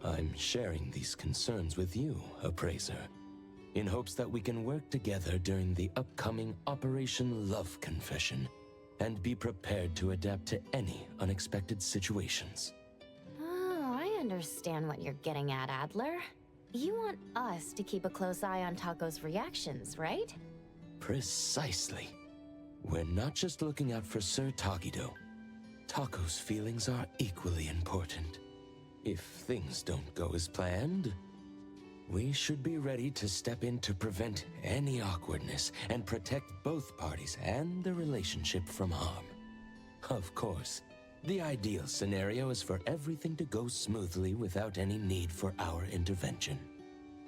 I'm sharing these concerns with you, Appraiser, in hopes that we can work together during the upcoming Operation Love Confession and be prepared to adapt to any unexpected situations. I understand what you're getting at, Adler. You want us to keep a close eye on Taco's reactions, right? Precisely. We're not just looking out for Sir Tagido. Taco's feelings are equally important. If things don't go as planned, we should be ready to step in to prevent any awkwardness and protect both parties and the relationship from harm. Of course, the ideal scenario is for everything to go smoothly without any need for our intervention.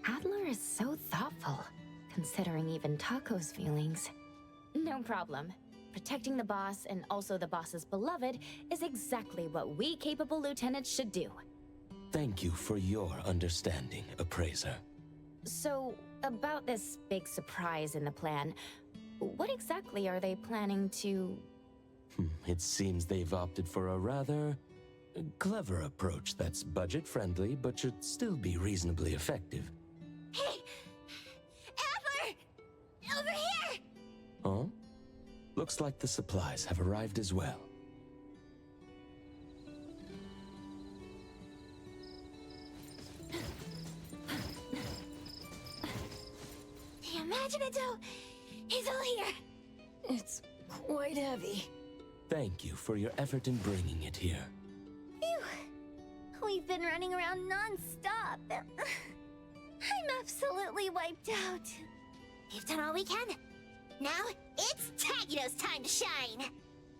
Adler is so thoughtful, considering even Taco's feelings. No problem. Protecting the boss and also the boss's beloved is exactly what we capable lieutenants should do. Thank you for your understanding, Appraiser. So, about this big surprise in the plan, what exactly are they planning to... It seems they've opted for a rather clever approach that's budget-friendly but should still be reasonably effective. Looks like the supplies have arrived as well. The Imaginado is all here. It's quite heavy. Thank you for your effort in bringing it here. Phew. We've been running around non-stop. I'm absolutely wiped out. We've done all we can. Now, it's Tagido's time to shine!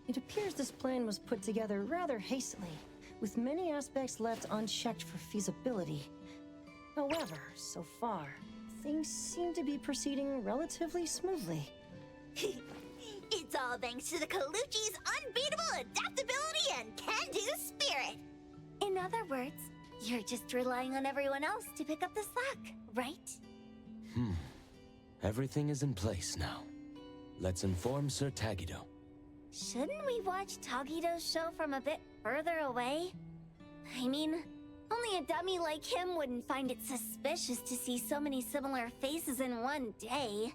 It appears this plan was put together rather hastily, with many aspects left unchecked for feasibility. However, so far, things seem to be proceeding relatively smoothly. It's all thanks to the Colucci's unbeatable adaptability and can-do spirit! In other words, you're just relying on everyone else to pick up the slack, right? Everything is in place now. Let's inform Sir Tagido. Shouldn't we watch Tagido's show from a bit further away? I mean, only a dummy like him wouldn't find it suspicious to see so many similar faces in one day.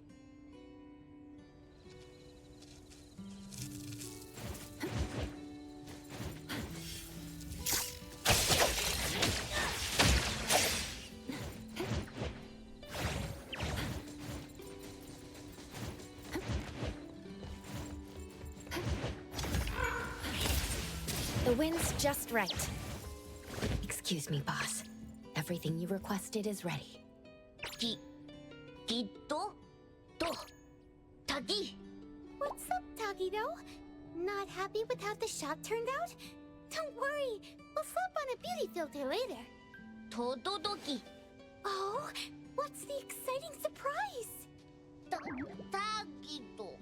The wind's just right. Excuse me, boss. Everything you requested is ready. Tagi? What's up, Tagido? Not happy with how the shot turned out? Don't worry, we'll slap on a beauty filter later. Tododoki. Oh, what's the exciting surprise? Tagido.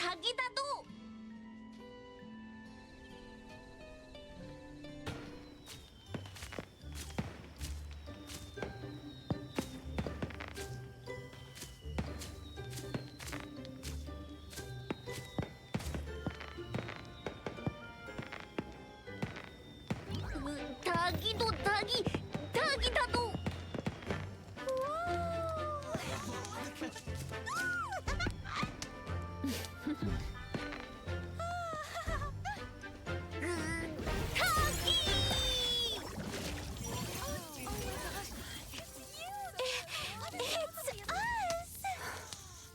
Tagidado! Tagidado!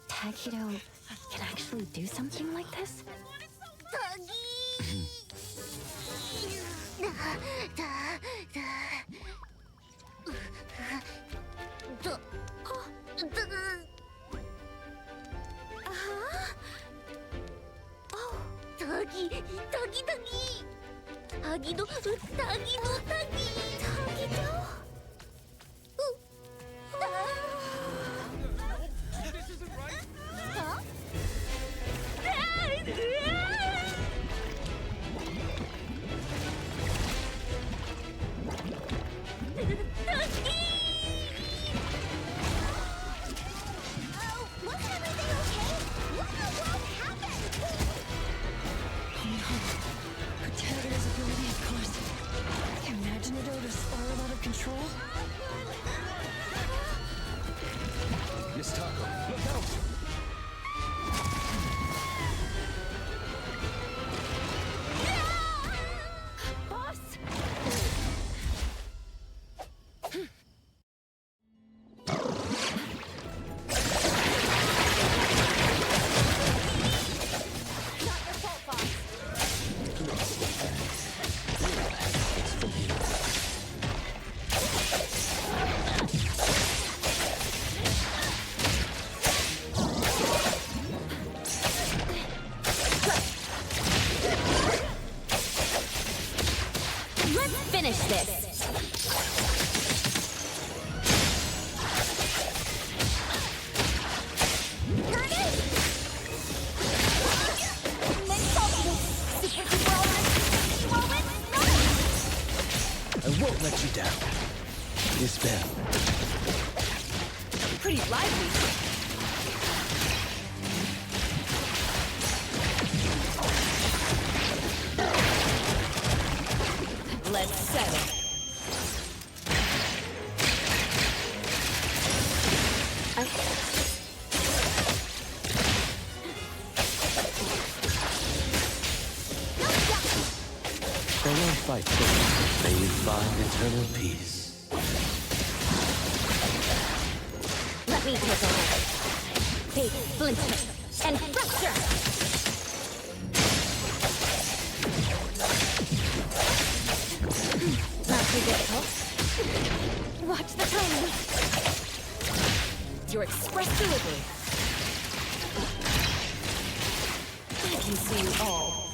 Tagido can actually do something like this? Finish this! I won't let you down. Dispel. Pretty lively. Let's settle. Okay. Farewell, fight. May you find eternal peace. Let me take over. Big splinter and fracture! Not too difficult. Watch the timing. It's your express delivery. I can see you all.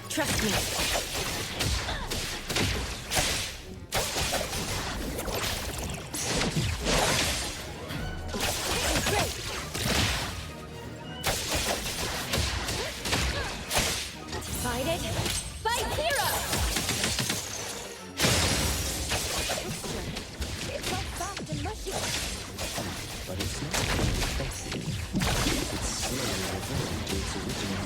Trust me. Divided by zero! It's all soft and mushy. But it's not effective. It's slowly reverting to its original.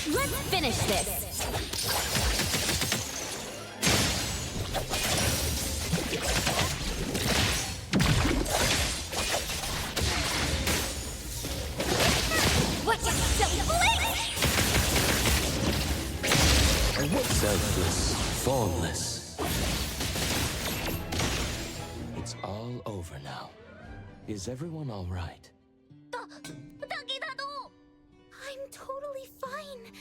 Let's finish this! What you silly blink! Selfless, formless. It's all over now. Is everyone all right? I'm totally fine.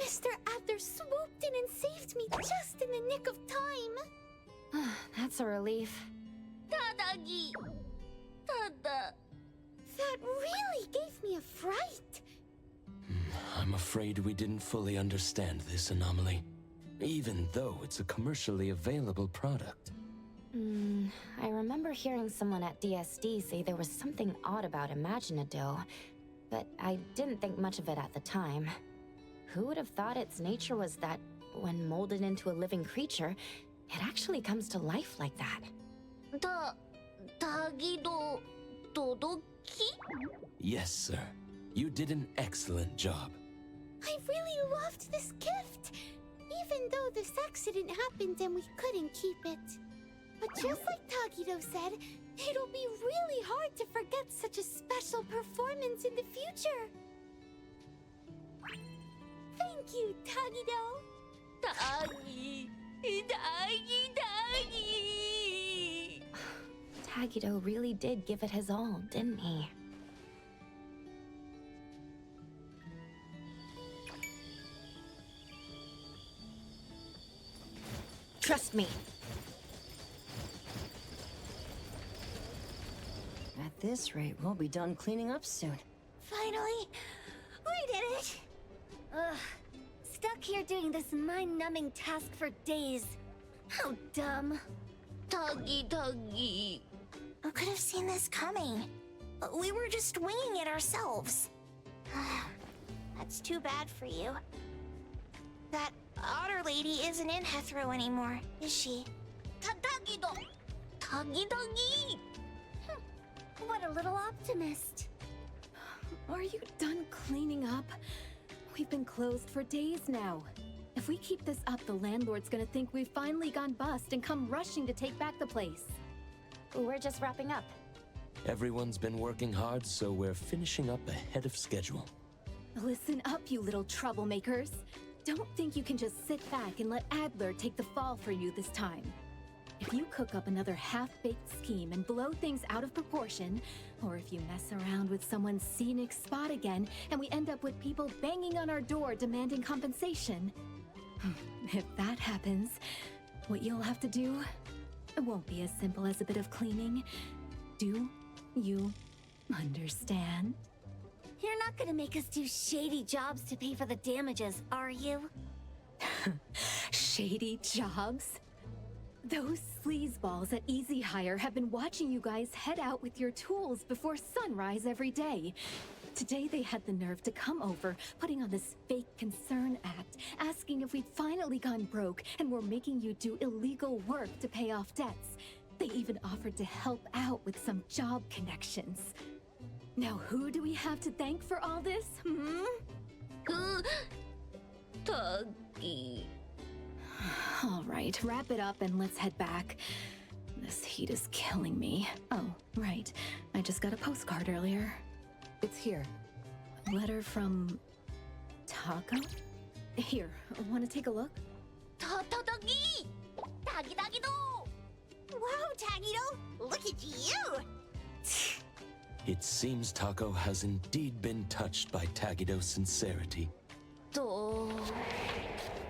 Mr. Adler swooped in and saved me just in the nick of time. That's a relief. Tadagi! Tada! That really gave me a fright. I'm afraid we didn't fully understand this anomaly, even though it's a commercially available product. I remember hearing someone at DSD say there was something odd about Imaginado, but I didn't think much of it at the time. Who would have thought its nature was that, when molded into a living creature, it actually comes to life like that? Tagido... Todoki? Yes, sir. You did an excellent job. I really loved this gift, even though this accident happened and we couldn't keep it. But just like Tagido said, it'll be really hard to forget such a special performance in the future. Thank you, Tagido. Tagi. Tagido really did give it his all, didn't he? Trust me. At this rate, we'll be done cleaning up soon. Finally, we did it. Ugh, stuck here doing this mind-numbing task for days. How dumb. Tuggy. Who could have seen this coming? We were just winging it ourselves. That's too bad for you. That otter lady isn't in Hethro anymore, is she? Tagido! Tuggy! What a little optimist. Are you done cleaning up? We've been closed for days now. If we keep this up, the landlord's gonna think we've finally gone bust and come rushing to take back the place. We're just wrapping up. Everyone's been working hard, so we're finishing up ahead of schedule. Listen up, you little troublemakers. Don't think you can just sit back and let Adler take the fall for you this time. If you cook up another half-baked scheme and blow things out of proportion, or if you mess around with someone's scenic spot again and we end up with people banging on our door demanding compensation, if that happens, what you'll have to do, it won't be as simple as a bit of cleaning. Do you understand? You're not gonna make us do shady jobs to pay for the damages, are you? Shady jobs? Those sleazeballs at Easy Hire have been watching you guys head out with your tools before sunrise every day. Today they had the nerve to come over, putting on this fake concern act, asking if we'd finally gone broke and were making you do illegal work to pay off debts. They even offered to help out with some job connections. Now who do we have to thank for all this, Tuggy. All right, wrap it up and let's head back. This heat is killing me. Oh, right. I just got a postcard earlier. It's here. A letter from... Taco? Here, wanna take a look? Tuggy! Taggy-Taggy-Do! Wow, Taggy-Do! Look at you! It seems Taco has indeed been touched by Tagido's sincerity.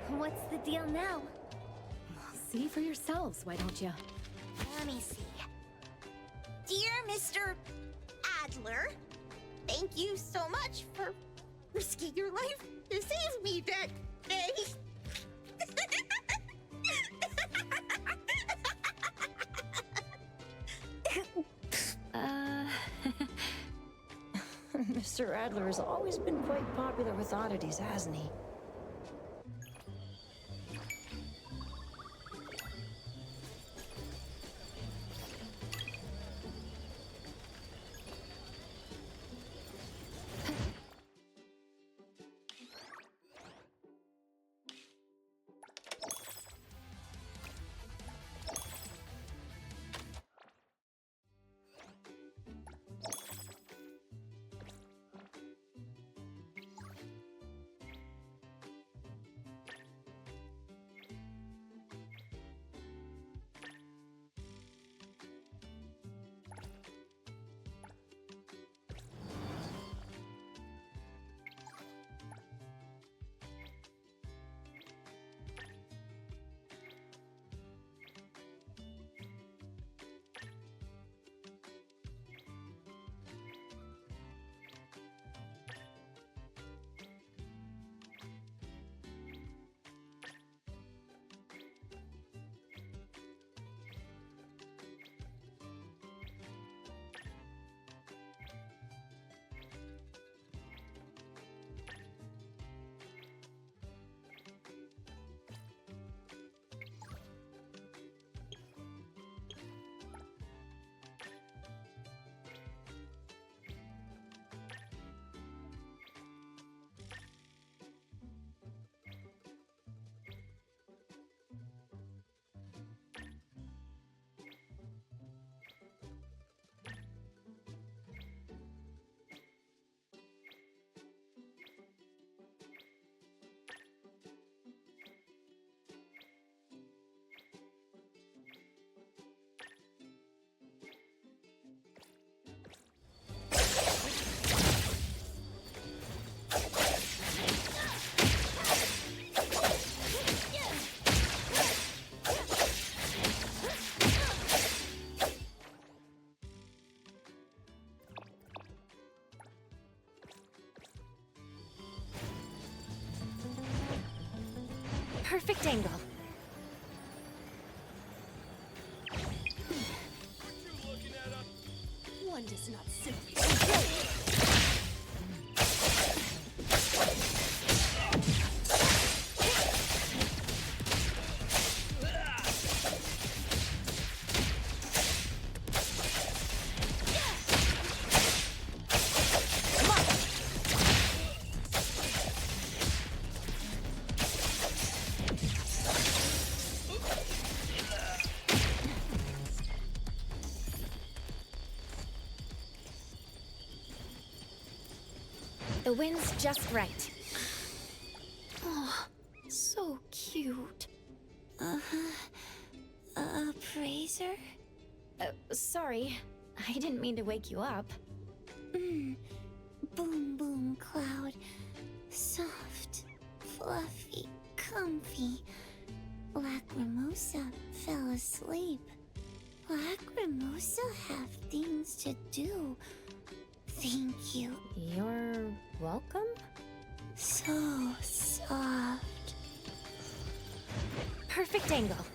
What's the deal now? See for yourselves, why don't you? Let me see. Dear Mr. Adler, thank you so much for risking your life to save me that day. Mr. Adler has always been quite popular with oddities, hasn't he? Perfect angle. One does not simply... The wind's just right. Oh, so cute. Appraiser? Sorry. I didn't mean to wake you up. Boom boom cloud. Soft, fluffy, comfy. Lacrimosa fell asleep. Lacrimosa have things to do. Thank you. You're welcome? So soft. Perfect angle.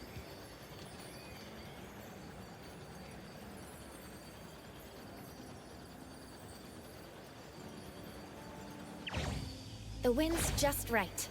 The wind's just right.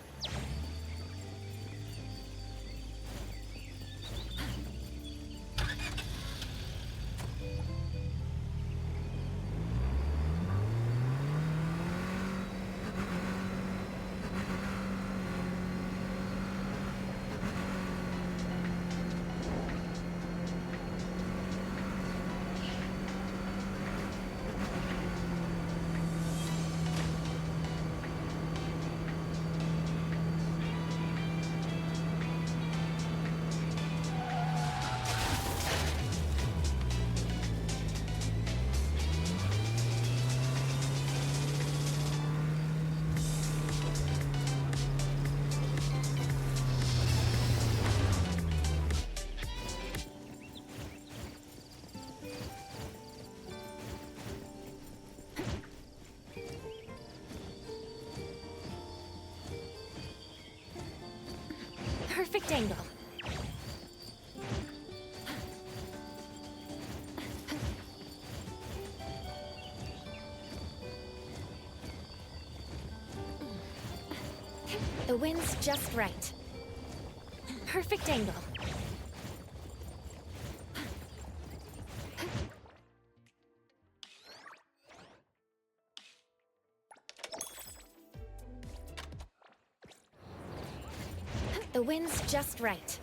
angle. The wind's just right. Perfect angle. The wind's just right.